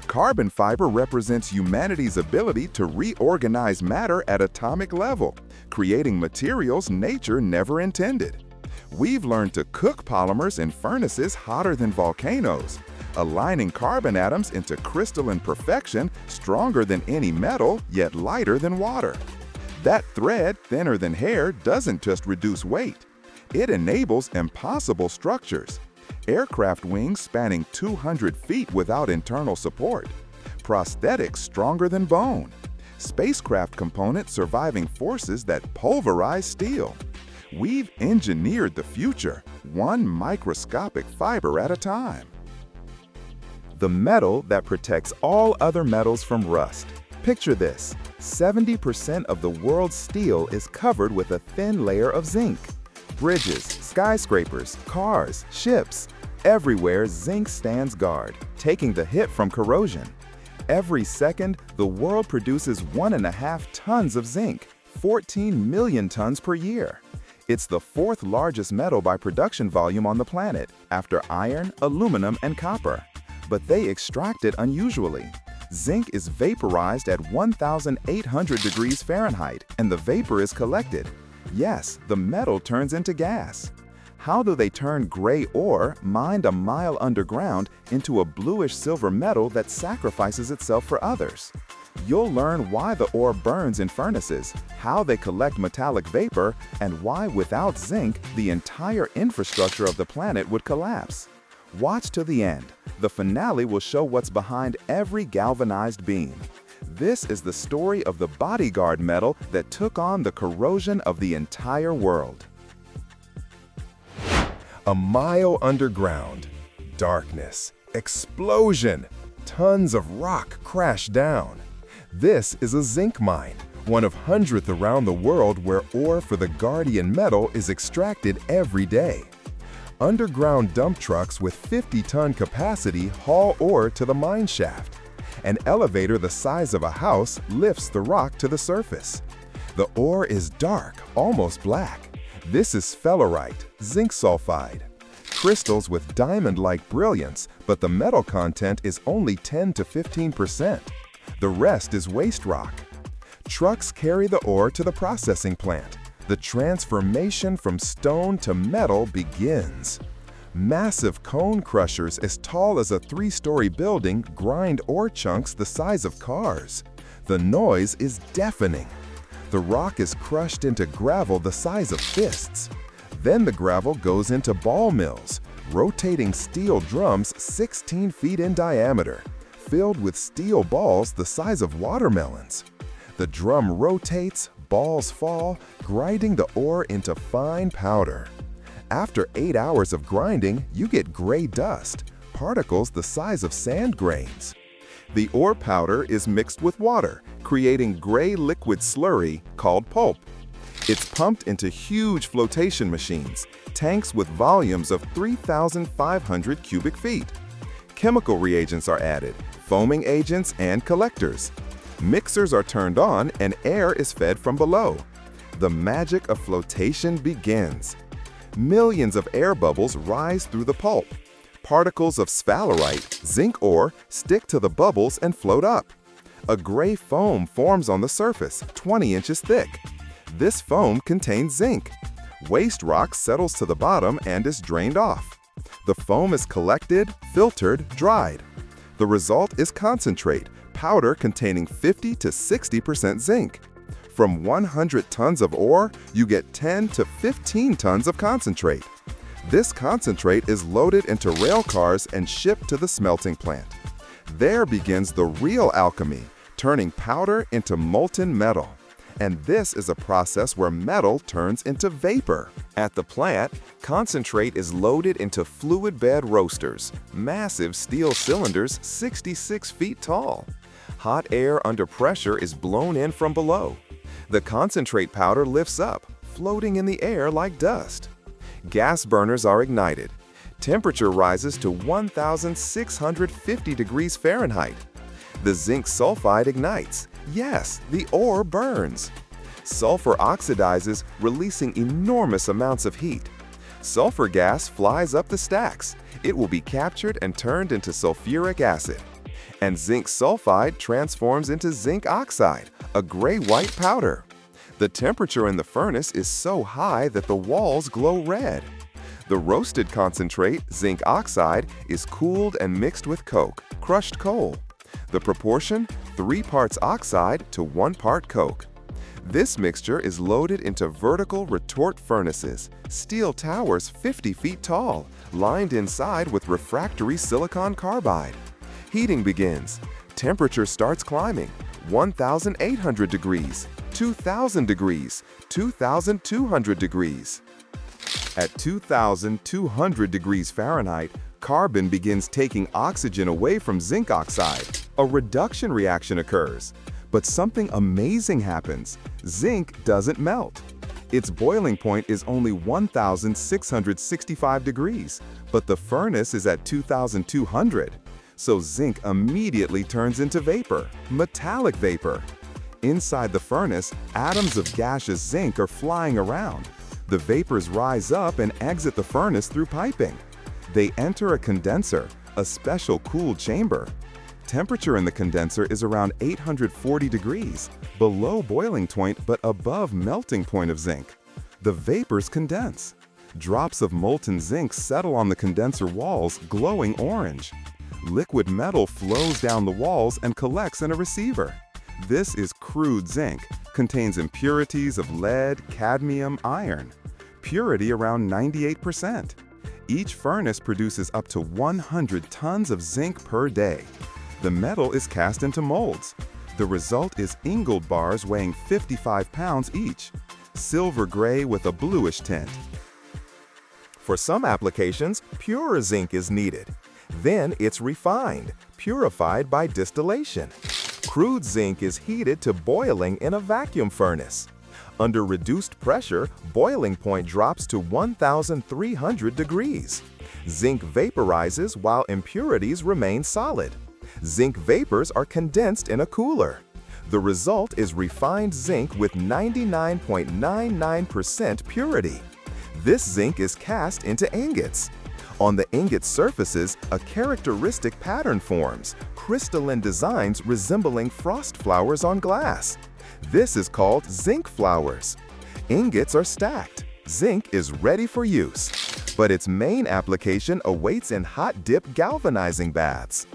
Carbon fiber represents humanity's ability to reorganize matter at atomic level, creating materials nature never intended. We've learned to cook polymers in furnaces hotter than volcanoes, aligning carbon atoms into crystalline perfection, stronger than any metal, yet lighter than water. That thread, thinner than hair, doesn't just reduce weight. It enables impossible structures. Aircraft wings spanning 200 feet without internal support. Prosthetics stronger than bone. Spacecraft components surviving forces that pulverize steel. We've engineered the future, one microscopic fiber at a time. The metal that protects all other metals from rust. Picture this: 70% of the world's steel is covered with a thin layer of zinc. Bridges, skyscrapers, cars, ships, everywhere zinc stands guard, taking the hit from corrosion. Every second, the world produces 1.5 tons of zinc, 14 million tons per year. It's the fourth largest metal by production volume on the planet, after iron, aluminum, and copper. But they extract it unusually. Zinc is vaporized at 1,800 degrees Fahrenheit, and the vapor is collected. Yes, the metal turns into gas. How do they turn gray ore, mined a mile underground, into a bluish-silver metal that sacrifices itself for others? You'll learn why the ore burns in furnaces, how they collect metallic vapor, and why without zinc, the entire infrastructure of the planet would collapse. Watch to the end. The finale will show what's behind every galvanized beam. This is the story of the bodyguard metal that took on the corrosion of the entire world. A mile underground. Darkness. Explosion. Tons of rock crash down. This is a zinc mine, one of hundreds around the world where ore for the guardian metal is extracted every day. Underground dump trucks with 50-ton capacity haul ore to the mine shaft. An elevator the size of a house lifts the rock to the surface. The ore is dark, almost black. This is sphalerite, zinc sulfide. Crystals with diamond-like brilliance, but the metal content is only 10 to 15%. The rest is waste rock. Trucks carry the ore to the processing plant. The transformation from stone to metal begins. Massive cone crushers as tall as a 3-story building grind ore chunks the size of cars. The noise is deafening. The rock is crushed into gravel the size of fists. Then the gravel goes into ball mills, rotating steel drums 16 feet in diameter, filled with steel balls the size of watermelons. The drum rotates, balls fall, grinding the ore into fine powder. After 8 hours of grinding, you get gray dust, particles the size of sand grains. The ore powder is mixed with water, creating gray liquid slurry called pulp. It's pumped into huge flotation machines, tanks with volumes of 3,500 cubic feet. Chemical reagents are added, foaming agents and collectors. Mixers are turned on and air is fed from below. The magic of flotation begins. Millions of air bubbles rise through the pulp. Particles of sphalerite, zinc ore, stick to the bubbles and float up. A gray foam forms on the surface, 20 inches thick. This foam contains zinc. Waste rock settles to the bottom and is drained off. The foam is collected, filtered, dried. The result is concentrate, powder containing 50 to 60% zinc. From 100 tons of ore, you get 10 to 15 tons of concentrate. This concentrate is loaded into rail cars and shipped to the smelting plant. There begins the real alchemy, turning powder into molten metal. And this is a process where metal turns into vapor. At the plant, concentrate is loaded into fluid bed roasters, massive steel cylinders 66 feet tall. Hot air under pressure is blown in from below. The concentrate powder lifts up, floating in the air like dust. Gas burners are ignited. Temperature rises to 1,650 degrees Fahrenheit. The zinc sulfide ignites. Yes, the ore burns. Sulfur oxidizes, releasing enormous amounts of heat. Sulfur gas flies up the stacks. It will be captured and turned into sulfuric acid. And zinc sulfide transforms into zinc oxide, a gray-white powder. The temperature in the furnace is so high that the walls glow red. The roasted concentrate, zinc oxide, is cooled and mixed with coke, crushed coal. The proportion, 3 parts oxide to 1 part coke. This mixture is loaded into vertical retort furnaces, steel towers 50 feet tall, lined inside with refractory silicon carbide. Heating begins. Temperature starts climbing. 1,800 degrees, 2,000 degrees, 2,200 degrees. At 2,200 degrees Fahrenheit, carbon begins taking oxygen away from zinc oxide. A reduction reaction occurs. But something amazing happens. Zinc doesn't melt. Its boiling point is only 1,665 degrees, but the furnace is at 2,200. so zinc immediately turns into vapor, metallic vapor. Inside the furnace, atoms of gaseous zinc are flying around. The vapors rise up and exit the furnace through piping. They enter a condenser, a special cooled chamber. Temperature in the condenser is around 840 degrees, below boiling point but above melting point of zinc. The vapors condense. Drops of molten zinc settle on the condenser walls, glowing orange. Liquid metal flows down the walls and collects in a receiver. This is crude zinc, contains impurities of lead, cadmium, iron. Purity around 98%. Each furnace produces up to 100 tons of zinc per day. The metal is cast into molds. The result is ingot bars weighing 55 pounds each, silver gray with a bluish tint. For some applications, pure zinc is needed. Then it's refined, purified by distillation. Crude zinc is heated to boiling in a vacuum furnace. Under reduced pressure, boiling point drops to 1,300 degrees. Zinc vaporizes while impurities remain solid. Zinc vapors are condensed in a cooler. The result is refined zinc with 99.99% purity. This zinc is cast into ingots. On the ingot surfaces, a characteristic pattern forms, crystalline designs resembling frost flowers on glass. This is called zinc flowers. Ingots are stacked. Zinc is ready for use, but its main application awaits in hot dip galvanizing baths.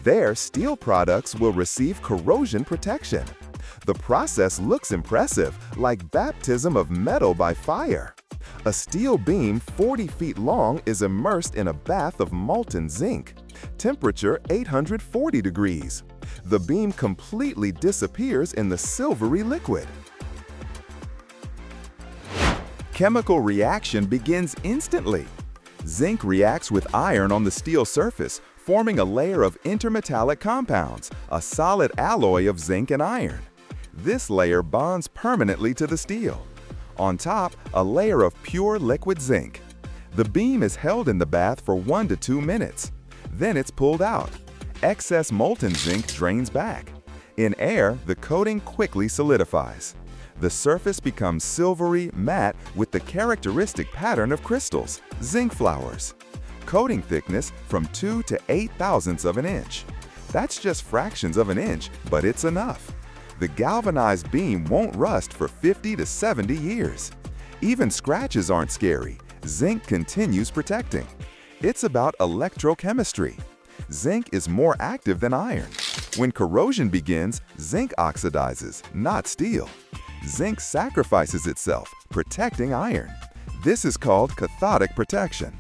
There, steel products will receive corrosion protection. The process looks impressive, like baptism of metal by fire. A steel beam 40 feet long is immersed in a bath of molten zinc. Temperature 840 degrees. The beam completely disappears in the silvery liquid. Chemical reaction begins instantly. Zinc reacts with iron on the steel surface, forming a layer of intermetallic compounds, a solid alloy of zinc and iron. This layer bonds permanently to the steel. On top, a layer of pure liquid zinc. The beam is held in the bath for 1 to 2 minutes. Then it's pulled out. Excess molten zinc drains back. In air, the coating quickly solidifies. The surface becomes silvery, matte with the characteristic pattern of crystals, zinc flowers. Coating thickness from 2 to 8 thousandths of an inch. That's just fractions of an inch, but it's enough. The galvanized beam won't rust for 50 to 70 years. Even scratches aren't scary. Zinc continues protecting. It's about electrochemistry. Zinc is more active than iron. When corrosion begins, zinc oxidizes, not steel. Zinc sacrifices itself, protecting iron. This is called cathodic protection.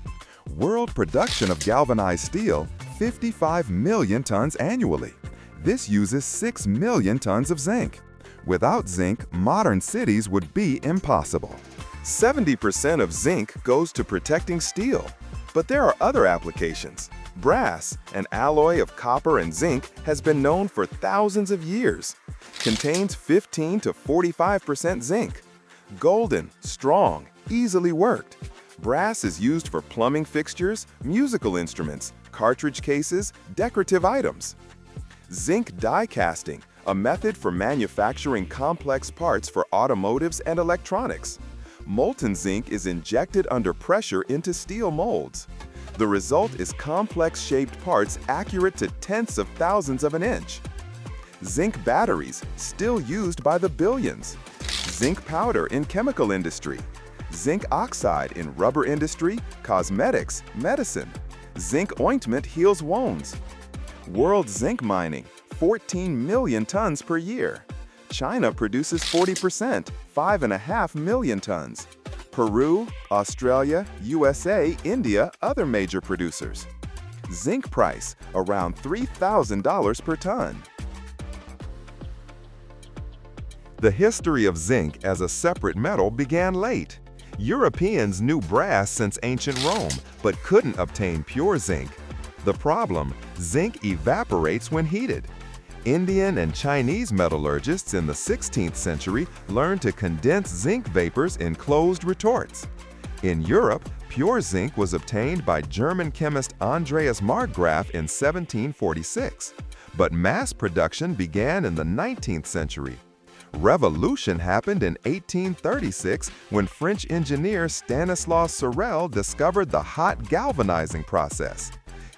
World production of galvanized steel, 55 million tons annually. This uses 6 million tons of zinc. Without zinc, modern cities would be impossible. 70% of zinc goes to protecting steel. But there are other applications. Brass, an alloy of copper and zinc, has been known for thousands of years. Contains 15 to 45% zinc. Golden, strong, easily worked. Brass is used for plumbing fixtures, musical instruments, cartridge cases, decorative items. Zinc die casting, a method for manufacturing complex parts for automotives and electronics. Molten zinc is injected under pressure into steel molds. The result is complex-shaped parts accurate to tenths of thousands of an inch. Zinc batteries, still used by the billions. Zinc powder in chemical industry. Zinc oxide in rubber industry, cosmetics, medicine. Zinc ointment heals wounds. World zinc mining, 14 million tons per year. China produces 40%, 5.5 million tons. Peru, Australia, USA, India, other major producers. Zinc price, around $3,000 per ton. The history of zinc as a separate metal began late. Europeans knew brass since ancient Rome, but couldn't obtain pure zinc. The problem, zinc evaporates when heated. Indian and Chinese metallurgists in the 16th century learned to condense zinc vapors in closed retorts. In Europe, Pure zinc was obtained by German chemist Andreas Markgraf in 1746, but mass production began in the 19th century. Revolution happened in 1836 when French engineer Stanislas Sorel discovered the hot galvanizing process.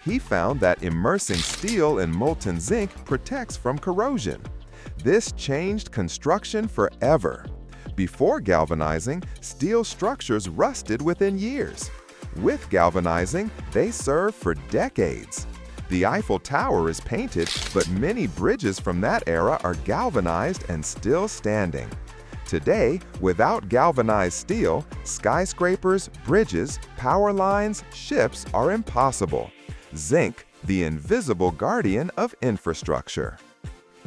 He found that immersing steel in molten zinc protects from corrosion. This changed construction forever. Before galvanizing, steel structures rusted within years. With galvanizing, they served for decades. The Eiffel Tower is painted, but many bridges from that era are galvanized and still standing. Today, without galvanized steel, skyscrapers, bridges, power lines, ships are impossible. Zinc, the invisible guardian of infrastructure.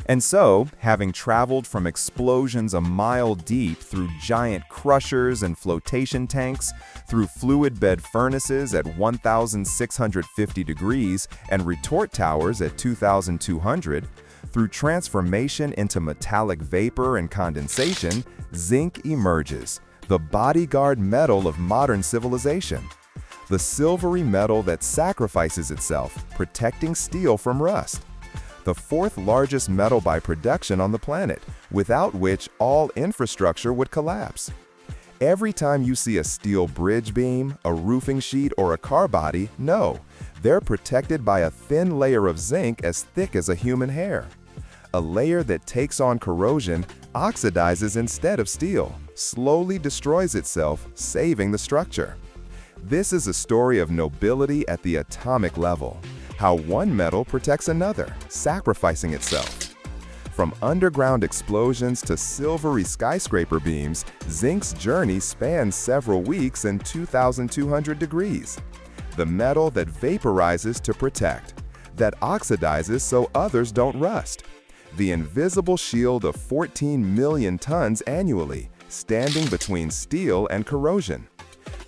And so, having traveled from explosions a mile deep through giant crushers and flotation tanks, through fluid bed furnaces at 1,650 degrees and retort towers at 2,200, through transformation into metallic vapor and condensation, zinc emerges, the bodyguard metal of modern civilization. The silvery metal that sacrifices itself, protecting steel from rust. The fourth largest metal by production on the planet, without which all infrastructure would collapse. Every time you see a steel bridge beam, a roofing sheet, or a car body, know they're protected by a thin layer of zinc as thick as a human hair. A layer that takes on corrosion, oxidizes instead of steel, slowly destroys itself, saving the structure. This is a story of nobility at the atomic level. How one metal protects another, sacrificing itself. From underground explosions to silvery skyscraper beams, zinc's journey spans several weeks and 2,200 degrees. The metal that vaporizes to protect, that oxidizes so others don't rust. The invisible shield of 14 million tons annually, standing between steel and corrosion.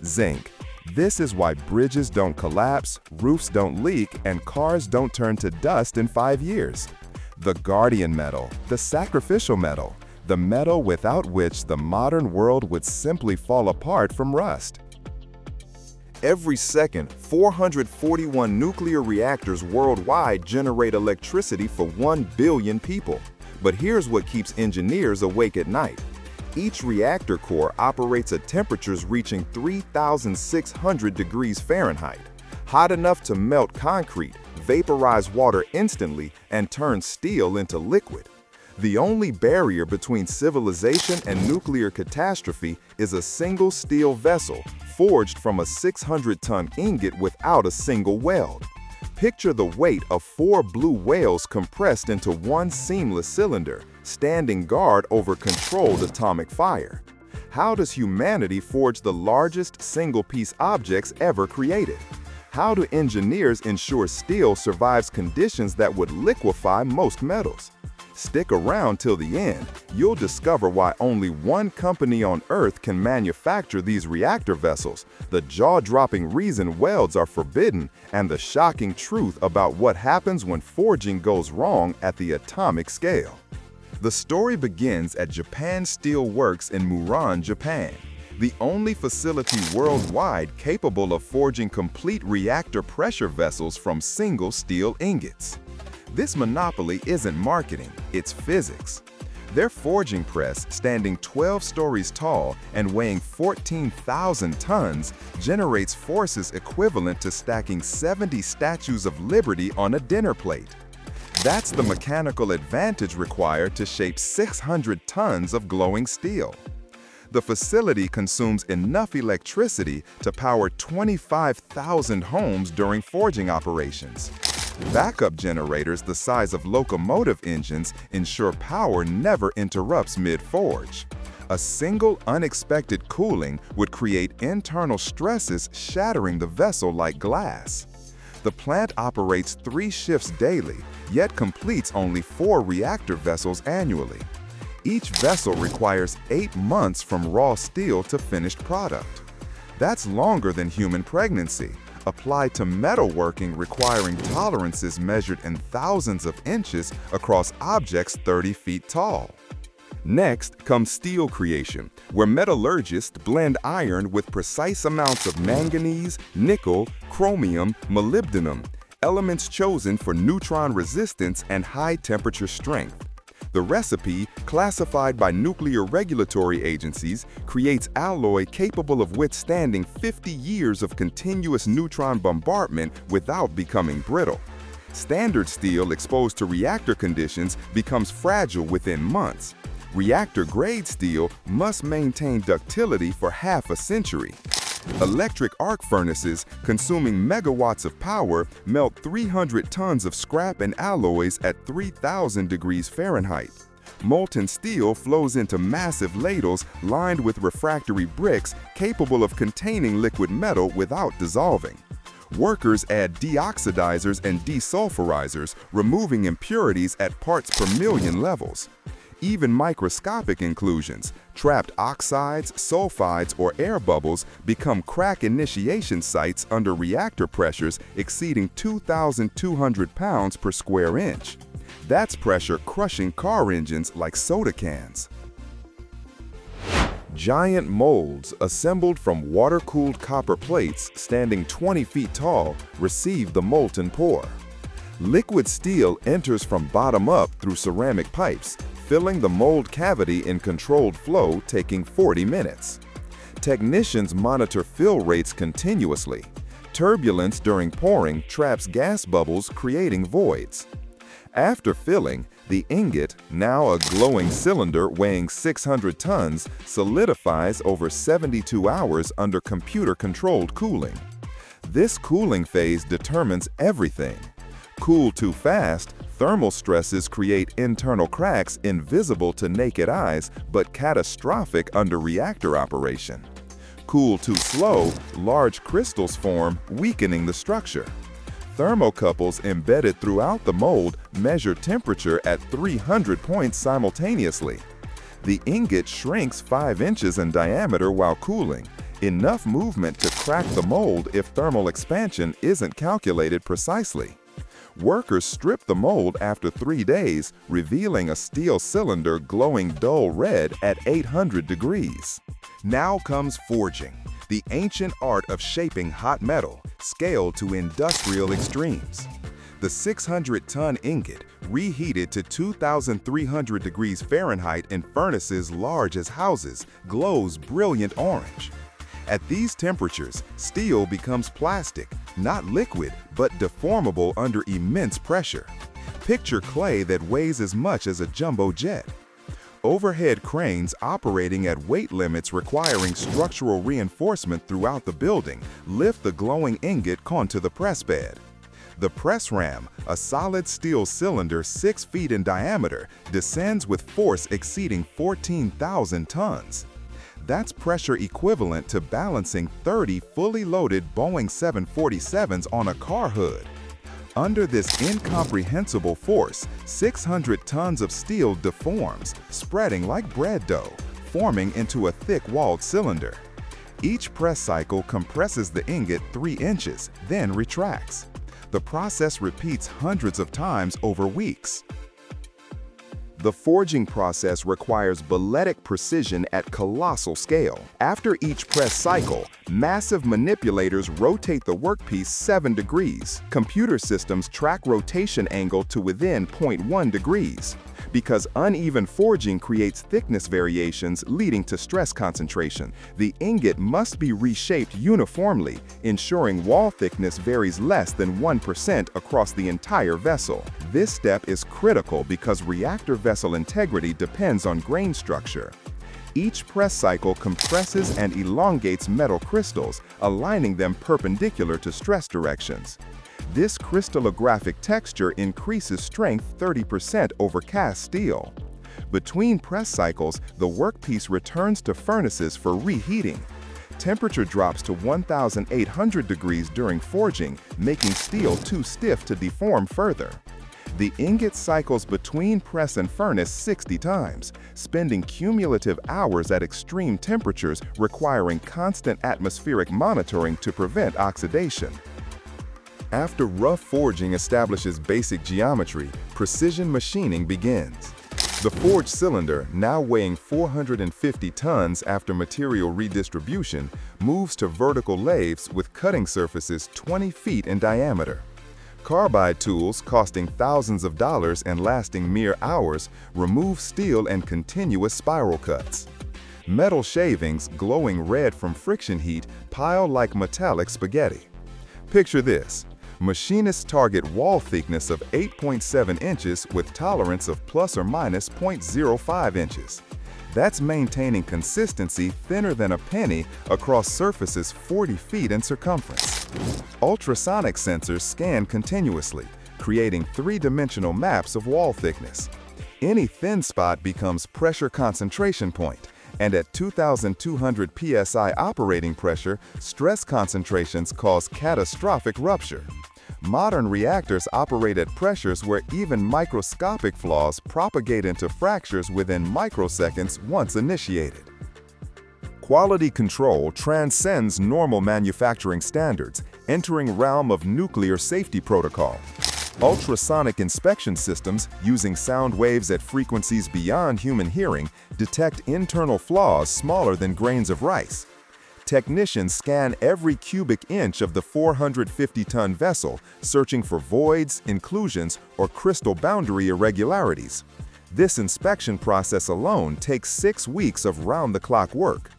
Zinc. This is why bridges don't collapse, roofs don't leak, and cars don't turn to dust in 5 years. The guardian metal, the sacrificial metal, the metal without which the modern world would simply fall apart from rust. Every second, 441 nuclear reactors worldwide generate electricity for 1 billion people. But here's what keeps engineers awake at night. Each reactor core operates at temperatures reaching 3,600 degrees Fahrenheit, hot enough to melt concrete, vaporize water instantly, and turn steel into liquid. The only barrier between civilization and nuclear catastrophe is a single steel vessel forged from a 600-ton ingot without a single weld. Picture the weight of 4 blue whales compressed into one seamless cylinder, standing guard over controlled atomic fire. How does humanity forge the largest single-piece objects ever created? How do engineers ensure steel survives conditions that would liquefy most metals? Stick around till the end. You'll discover why only one company on Earth can manufacture these reactor vessels, the jaw-dropping reason welds are forbidden, and the shocking truth about what happens when forging goes wrong at the atomic scale. The story begins at Japan Steel Works in Muran, Japan, the only facility worldwide capable of forging complete reactor pressure vessels from single steel ingots. This monopoly isn't marketing, it's physics. Their forging press, standing 12 stories tall and weighing 14,000 tons, generates forces equivalent to stacking 70 statues of liberty on a dinner plate. That's the mechanical advantage required to shape 600 tons of glowing steel. The facility consumes enough electricity to power 25,000 homes during forging operations. Backup generators the size of locomotive engines ensure power never interrupts mid-forge. A single unexpected cooling would create internal stresses shattering the vessel like glass. The plant operates 3 shifts daily, yet completes only 4 reactor vessels annually. Each vessel requires 8 months from raw steel to finished product. That's longer than human pregnancy, applied to metalworking requiring tolerances measured in thousands of inches across objects 30 feet tall. Next comes steel creation, where metallurgists blend iron with precise amounts of manganese, nickel, chromium, molybdenum, elements chosen for neutron resistance and high temperature strength. The recipe, classified by nuclear regulatory agencies, creates alloy capable of withstanding 50 years of continuous neutron bombardment without becoming brittle. Standard steel exposed to reactor conditions becomes fragile within months. Reactor-grade steel must maintain ductility for half a century. Electric arc furnaces, consuming megawatts of power, melt 300 tons of scrap and alloys at 3,000 degrees Fahrenheit. Molten steel flows into massive ladles lined with refractory bricks capable of containing liquid metal without dissolving. Workers add deoxidizers and desulfurizers, removing impurities at parts per million levels. Even microscopic inclusions, trapped oxides, sulfides, or air bubbles become crack initiation sites under reactor pressures exceeding 2,200 pounds per square inch. That's pressure crushing car engines like soda cans. Giant molds assembled from water-cooled copper plates standing 20 feet tall receive the molten pour. Liquid steel enters from bottom up through ceramic pipes, filling the mold cavity in controlled flow, taking 40 minutes. Technicians monitor fill rates continuously. Turbulence during pouring traps gas bubbles, creating voids. After filling, the ingot, now a glowing cylinder weighing 600 tons, solidifies over 72 hours under computer-controlled cooling. This cooling phase determines everything. Cool too fast, thermal stresses create internal cracks invisible to naked eyes but catastrophic under reactor operation. Cool too slow, large crystals form, weakening the structure. Thermocouples embedded throughout the mold measure temperature at 300 points simultaneously. The ingot shrinks 5 inches in diameter while cooling, enough movement to crack the mold if thermal expansion isn't calculated precisely. Workers strip the mold after 3 days, revealing a steel cylinder glowing dull red at 800 degrees. Now comes forging, the ancient art of shaping hot metal, scaled to industrial extremes. The 600-ton ingot, reheated to 2,300 degrees Fahrenheit in furnaces large as houses, glows brilliant orange. At these temperatures, steel becomes plastic, not liquid, but deformable under immense pressure. Picture clay that weighs as much as a jumbo jet. Overhead cranes operating at weight limits requiring structural reinforcement throughout the building lift the glowing ingot onto the press bed. The press ram, a solid steel cylinder 6 feet in diameter, descends with force exceeding 14,000 tons. That's pressure equivalent to balancing 30 fully loaded Boeing 747s on a car hood. Under this incomprehensible force, 600 tons of steel deforms, spreading like bread dough, forming into a thick-walled cylinder. Each press cycle compresses the ingot 3 inches, then retracts. The process repeats hundreds of times over weeks. The forging process requires balletic precision at colossal scale. After each press cycle, massive manipulators rotate the workpiece 7 degrees. Computer systems track rotation angle to within 0.1 degrees. Because uneven forging creates thickness variations leading to stress concentration, the ingot must be reshaped uniformly, ensuring wall thickness varies less than 1% across the entire vessel. This step is critical because reactor vessel integrity depends on grain structure. Each press cycle compresses and elongates metal crystals, aligning them perpendicular to stress directions. This crystallographic texture increases strength 30% over cast steel. Between press cycles, the workpiece returns to furnaces for reheating. Temperature drops to 1,800 degrees during forging, making steel too stiff to deform further. The ingot cycles between press and furnace 60 times, spending cumulative hours at extreme temperatures requiring constant atmospheric monitoring to prevent oxidation. After rough forging establishes basic geometry, precision machining begins. The forged cylinder, now weighing 450 tons after material redistribution, moves to vertical lathes with cutting surfaces 20 feet in diameter. Carbide tools, costing thousands of dollars and lasting mere hours, remove steel and continuous spiral cuts. Metal shavings, glowing red from friction heat, pile like metallic spaghetti. Picture this. Machinists target wall thickness of 8.7 inches with tolerance of plus or minus 0.05 inches. That's maintaining consistency thinner than a penny across surfaces 40 feet in circumference. Ultrasonic sensors scan continuously, creating three-dimensional maps of wall thickness. Any thin spot becomes pressure concentration point, and at 2,200 psi operating pressure, stress concentrations cause catastrophic rupture. Modern reactors operate at pressures where even microscopic flaws propagate into fractures within microseconds once initiated. Quality control transcends normal manufacturing standards, entering realm of nuclear safety protocol. Ultrasonic inspection systems, using sound waves at frequencies beyond human hearing, detect internal flaws smaller than grains of rice. Technicians scan every cubic inch of the 450-ton vessel, searching for voids, inclusions, or crystal boundary irregularities. This inspection process alone takes 6 weeks of round-the-clock work.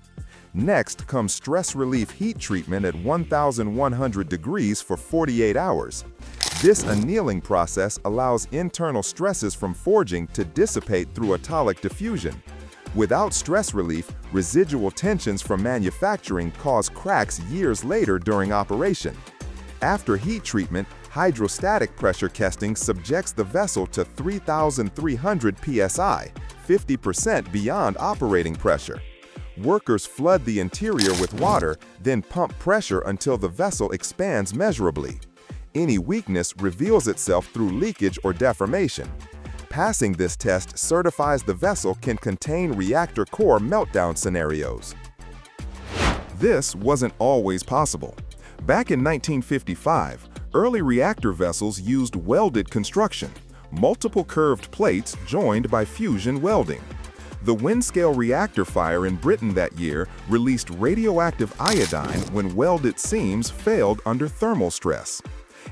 Next comes stress relief heat treatment at 1,100 degrees for 48 hours. This annealing process allows internal stresses from forging to dissipate through autolytic diffusion. Without stress relief, residual tensions from manufacturing cause cracks years later during operation. After heat treatment, hydrostatic pressure testing subjects the vessel to 3,300 psi, 50% beyond operating pressure. Workers flood the interior with water, then pump pressure until the vessel expands measurably. Any weakness reveals itself through leakage or deformation. Passing this test certifies the vessel can contain reactor core meltdown scenarios. This wasn't always possible. Back in 1955, early reactor vessels used welded construction, multiple curved plates joined by fusion welding. The Windscale reactor fire in Britain that year released radioactive iodine when welded seams failed under thermal stress.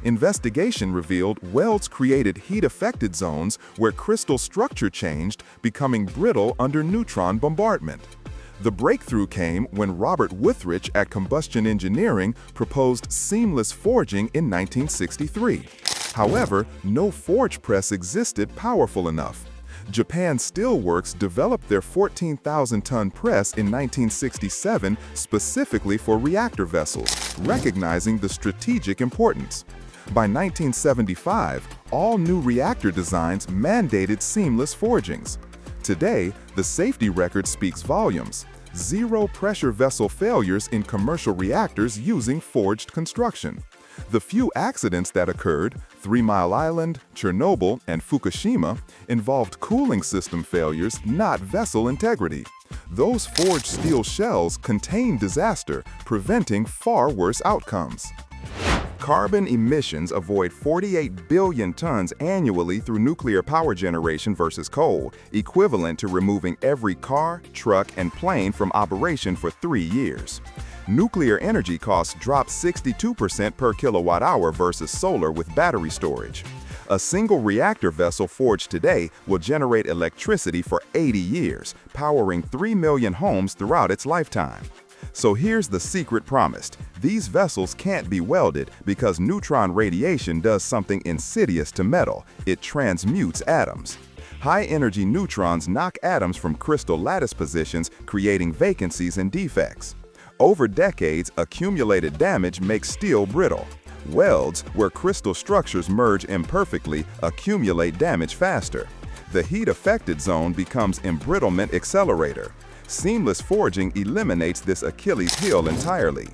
Investigation revealed welds created heat-affected zones where crystal structure changed, becoming brittle under neutron bombardment. The breakthrough came when Robert Withrich at Combustion Engineering proposed seamless forging in 1963. However, no forge press existed powerful enough. Japan Steelworks developed their 14,000-ton press in 1967 specifically for reactor vessels, recognizing the strategic importance. By 1975, all new reactor designs mandated seamless forgings. Today, the safety record speaks volumes. 0 pressure vessel failures in commercial reactors using forged construction. The few accidents that occurred, 3 Mile Island, Chernobyl, and Fukushima, involved cooling system failures, not vessel integrity. Those forged steel shells contain disaster, preventing far worse outcomes. Carbon emissions avoid 48 billion tons annually through nuclear power generation versus coal, equivalent to removing every car, truck, and plane from operation for 3 years. Nuclear energy costs drop 62% per kilowatt-hour versus solar with battery storage. A single reactor vessel forged today will generate electricity for 80 years, powering 3 million homes throughout its lifetime. So here's the secret promised. These vessels can't be welded because neutron radiation does something insidious to metal. It transmutes atoms. High-energy neutrons knock atoms from crystal lattice positions, creating vacancies and defects. Over decades, accumulated damage makes steel brittle. Welds, where crystal structures merge imperfectly, accumulate damage faster. The heat-affected zone becomes embrittlement accelerator. Seamless forging eliminates this Achilles heel entirely.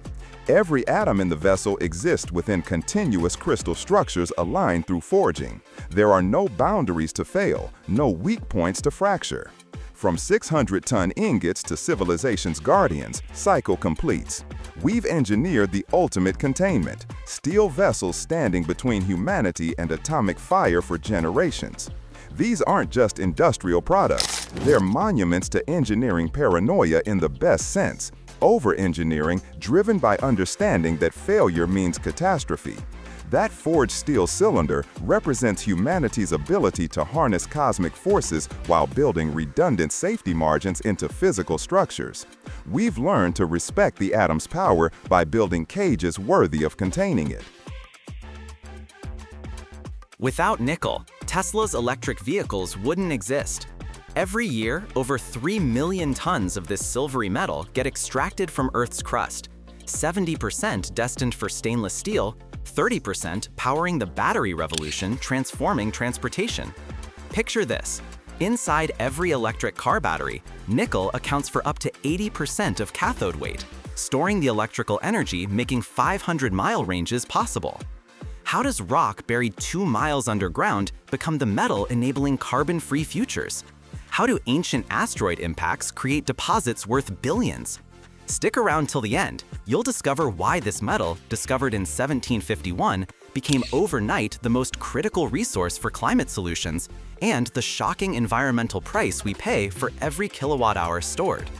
Every atom in the vessel exists within continuous crystal structures aligned through forging. There are no boundaries to fail, no weak points to fracture. From 600-ton ingots to civilization's guardians, cycle completes. We've engineered the ultimate containment, steel vessels standing between humanity and atomic fire for generations. These aren't just industrial products. They're monuments to engineering paranoia in the best sense. Over-engineering driven by understanding that failure means catastrophe. That forged steel cylinder represents humanity's ability to harness cosmic forces while building redundant safety margins into physical structures. We've learned to respect the atom's power by building cages worthy of containing it. Without nickel, Tesla's electric vehicles wouldn't exist. Every year, over 3 million tons of this silvery metal get extracted from Earth's crust, 70% destined for stainless steel, 30% powering the battery revolution transforming transportation. Picture this. Inside every electric car battery, nickel accounts for up to 80% of cathode weight, storing the electrical energy making 500-mile ranges possible. How does rock buried 2 miles underground become the metal enabling carbon-free futures? How do ancient asteroid impacts create deposits worth billions? Stick around till the end. You'll discover why this metal, discovered in 1751, became overnight the most critical resource for climate solutions, and the shocking environmental price we pay for every kilowatt-hour stored.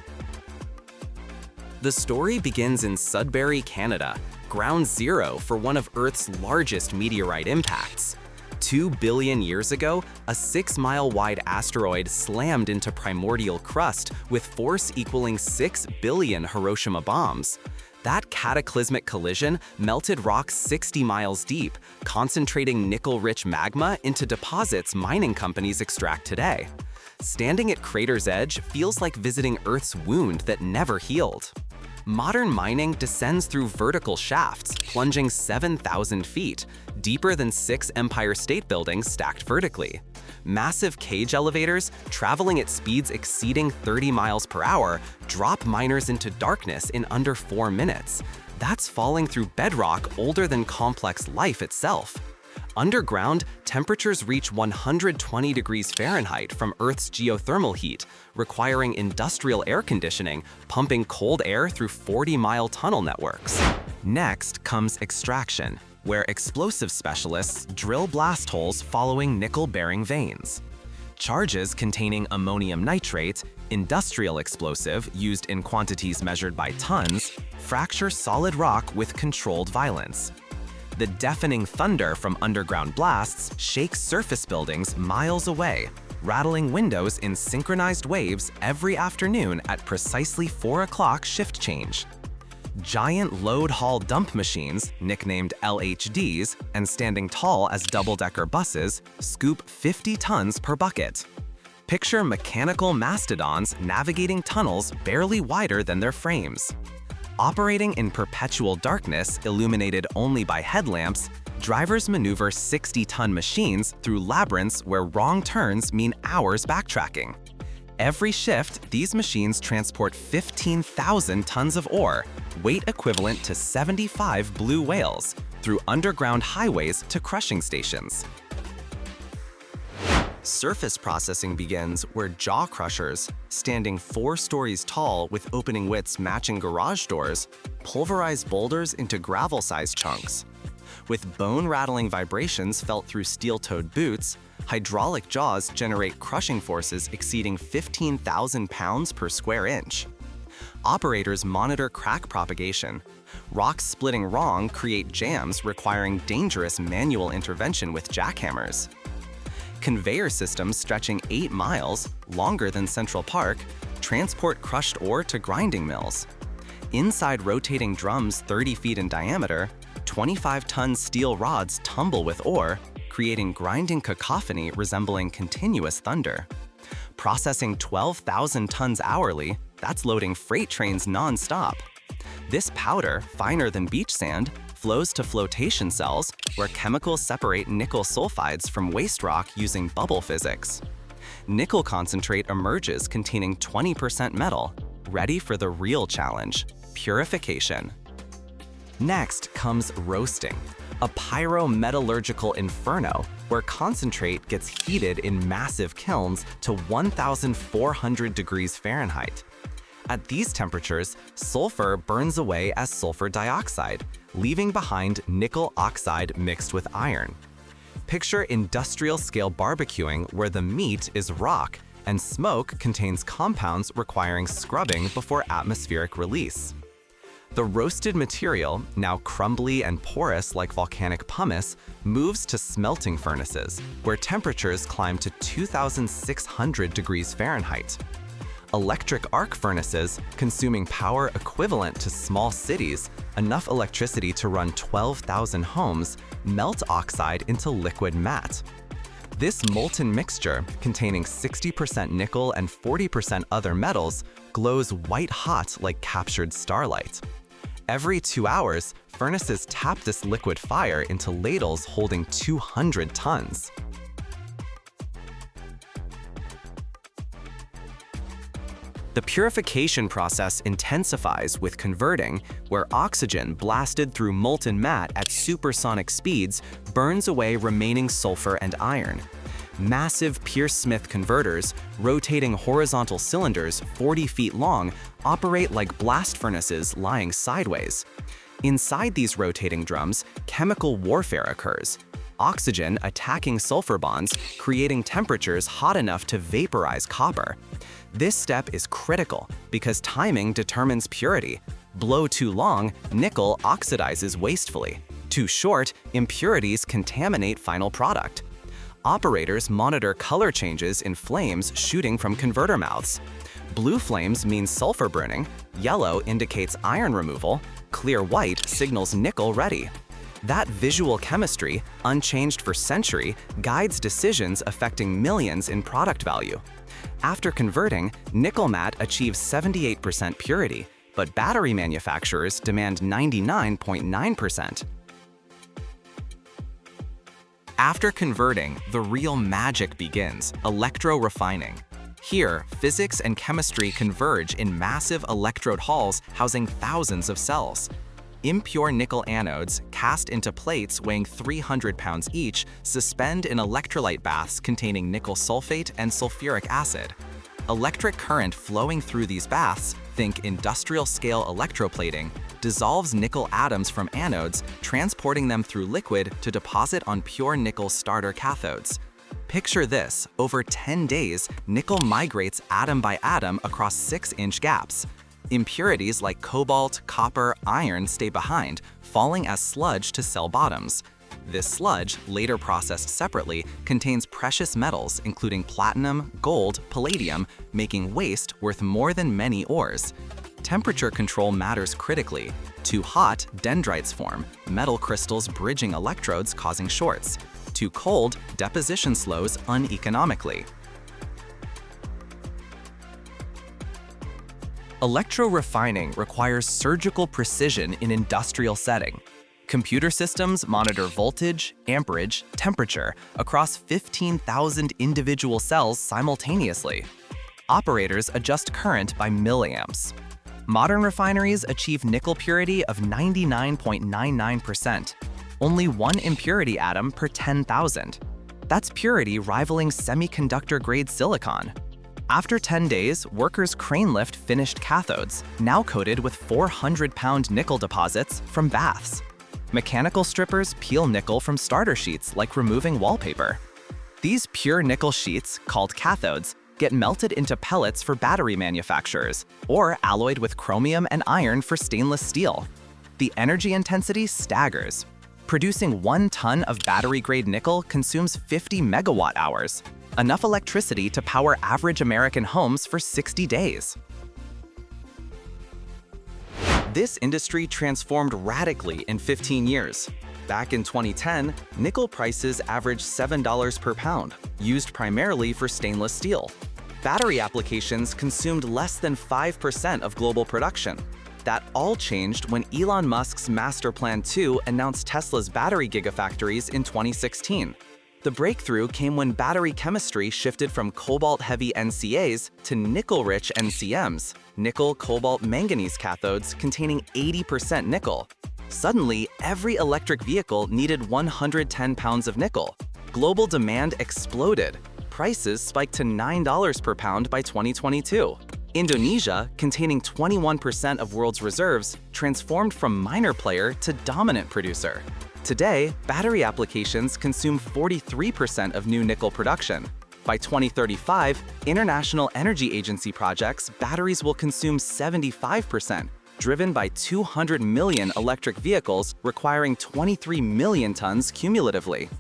The story begins in Sudbury, Canada, ground zero for one of Earth's largest meteorite impacts. 2 billion years ago, a 6-mile-wide asteroid slammed into primordial crust with force equaling 6 billion Hiroshima bombs. That cataclysmic collision melted rock 60 miles deep, concentrating nickel-rich magma into deposits mining companies extract today. Standing at crater's edge feels like visiting Earth's wound that never healed. Modern mining descends through vertical shafts, plunging 7,000 feet, deeper than 6 Empire State Buildings stacked vertically. Massive cage elevators, traveling at speeds exceeding 30 miles per hour, drop miners into darkness in under 4 minutes. That's falling through bedrock older than complex life itself. Underground, temperatures reach 120 degrees Fahrenheit from Earth's geothermal heat, requiring industrial air conditioning, pumping cold air through 40-mile tunnel networks. Next comes extraction, where explosive specialists drill blast holes following nickel-bearing veins. Charges containing ammonium nitrate, industrial explosive used in quantities measured by tons, fracture solid rock with controlled violence. The deafening thunder from underground blasts shakes surface buildings miles away, rattling windows in synchronized waves every afternoon at precisely 4 o'clock shift change. Giant load haul dump machines, nicknamed LHDs, and standing tall as double-decker buses, scoop 50 tons per bucket. Picture mechanical mastodons navigating tunnels barely wider than their frames. Operating in perpetual darkness, illuminated only by headlamps, drivers maneuver 60-ton machines through labyrinths where wrong turns mean hours backtracking. Every shift, these machines transport 15,000 tons of ore, weight equivalent to 75 blue whales, through underground highways to crushing stations. Surface processing begins where jaw crushers, standing 4 stories tall with opening widths matching garage doors, pulverize boulders into gravel-sized chunks. With bone-rattling vibrations felt through steel-toed boots, hydraulic jaws generate crushing forces exceeding 15,000 pounds per square inch. Operators monitor crack propagation. Rocks splitting wrong create jams requiring dangerous manual intervention with jackhammers. Conveyor systems stretching 8 miles, longer than Central Park, transport crushed ore to grinding mills. Inside rotating drums 30 feet in diameter, 25-ton steel rods tumble with ore, creating grinding cacophony resembling continuous thunder. Processing 12,000 tons hourly, that's loading freight trains non-stop. This powder, finer than beach sand, flows to flotation cells, where chemicals separate nickel sulfides from waste rock using bubble physics. Nickel concentrate emerges containing 20% metal, ready for the real challenge: purification. Next comes roasting, a pyrometallurgical inferno where concentrate gets heated in massive kilns to 1,400 degrees Fahrenheit. At these temperatures, sulfur burns away as sulfur dioxide, leaving behind nickel oxide mixed with iron. Picture industrial-scale barbecuing where the meat is rock and smoke contains compounds requiring scrubbing before atmospheric release. The roasted material, now crumbly and porous like volcanic pumice, moves to smelting furnaces, where temperatures climb to 2,600 degrees Fahrenheit. Electric arc furnaces, consuming power equivalent to small cities, enough electricity to run 12,000 homes, melt oxide into liquid matte. This molten mixture, containing 60% nickel and 40% other metals, glows white-hot like captured starlight. Every 2 hours, furnaces tap this liquid fire into ladles holding 200 tons. The purification process intensifies with converting, where oxygen blasted through molten matte at supersonic speeds burns away remaining sulfur and iron. Massive Peirce-Smith converters, rotating horizontal cylinders 40 feet long, operate like blast furnaces lying sideways. Inside these rotating drums, chemical warfare occurs. Oxygen attacking sulfur bonds, creating temperatures hot enough to vaporize copper. This step is critical because timing determines purity. Blow too long, nickel oxidizes wastefully. Too short, impurities contaminate final product. Operators monitor color changes in flames shooting from converter mouths. Blue flames mean sulfur burning, yellow indicates iron removal, clear white signals nickel ready. That visual chemistry, unchanged for centuries, guides decisions affecting millions in product value. After converting, nickel matte achieves 78% purity, but battery manufacturers demand 99.9%. After converting, the real magic begins, electro-refining. Here, physics and chemistry converge in massive electrode halls housing thousands of cells. Impure nickel anodes, cast into plates weighing 300 pounds each, suspend in electrolyte baths containing nickel sulfate and sulfuric acid. Electric current flowing through these baths, think industrial-scale electroplating, dissolves nickel atoms from anodes, transporting them through liquid to deposit on pure nickel starter cathodes. Picture this: over 10 days, nickel migrates atom by atom across 6-inch gaps. Impurities like cobalt, copper, iron stay behind, falling as sludge to cell bottoms. This sludge, later processed separately, contains precious metals including platinum, gold, palladium, making waste worth more than many ores. Temperature control matters critically. Too hot, dendrites form, metal crystals bridging electrodes causing shorts. Too cold, deposition slows uneconomically. Electro-refining requires surgical precision in industrial setting. Computer systems monitor voltage, amperage, temperature across 15,000 individual cells simultaneously. Operators adjust current by milliamps. Modern refineries achieve nickel purity of 99.99%, only one impurity atom per 10,000. That's purity rivaling semiconductor-grade silicon. After 10 days, workers crane lift finished cathodes, now coated with 400-pound nickel deposits from baths. Mechanical strippers peel nickel from starter sheets like removing wallpaper. These pure nickel sheets, called cathodes, get melted into pellets for battery manufacturers, or alloyed with chromium and iron for stainless steel. The energy intensity staggers. Producing 1 ton of battery-grade nickel consumes 50 megawatt-hours, enough electricity to power average American homes for 60 days. This industry transformed radically in 15 years. Back in 2010, nickel prices averaged $7 per pound, used primarily for stainless steel. Battery applications consumed less than 5% of global production. That all changed when Elon Musk's Master Plan 2 announced Tesla's battery gigafactories in 2016. The breakthrough came when battery chemistry shifted from cobalt-heavy NCAs to nickel-rich NCMs, nickel, cobalt, manganese cathodes containing 80% nickel. Suddenly, every electric vehicle needed 110 pounds of nickel. Global demand exploded. Prices spiked to $9 per pound by 2022. Indonesia, containing 21% of world's reserves, transformed from minor player to dominant producer. Today, battery applications consume 43% of new nickel production. By 2035, International Energy Agency projects batteries will consume 75%, driven by 200 million electric vehicles requiring 23 million tons cumulatively.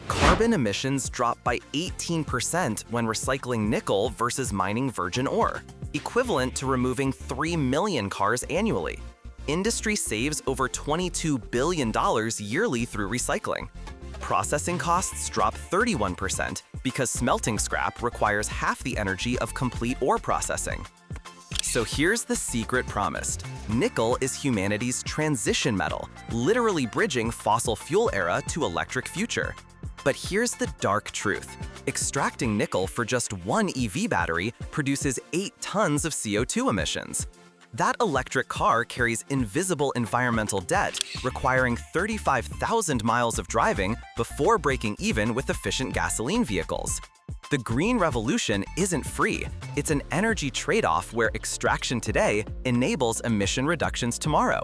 Carbon emissions drop by 18% when recycling nickel versus mining virgin ore, equivalent to removing 3 million cars annually. Industry saves over $22 billion yearly through recycling. Processing costs drop 31% because smelting scrap requires half the energy of complete ore processing. So here's the secret promised. Nickel is humanity's transition metal, literally bridging fossil fuel era to electric future. But here's the dark truth. Extracting nickel for just one EV battery produces 8 tons of CO2 emissions. That electric car carries invisible environmental debt, requiring 35,000 miles of driving before breaking even with efficient gasoline vehicles. The green revolution isn't free. It's an energy trade-off where extraction today enables emission reductions tomorrow.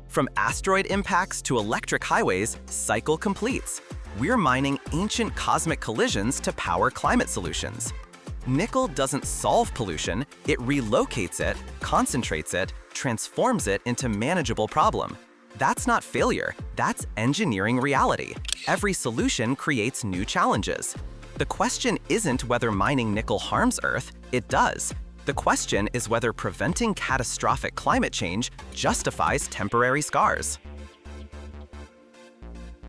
From asteroid impacts to electric highways, cycle completes. We're mining ancient cosmic collisions to power climate solutions. Nickel doesn't solve pollution, it relocates it, concentrates it, transforms it into manageable problem. That's not failure, that's engineering reality. Every solution creates new challenges. The question isn't whether mining nickel harms Earth, it does. The question is whether preventing catastrophic climate change justifies temporary scars.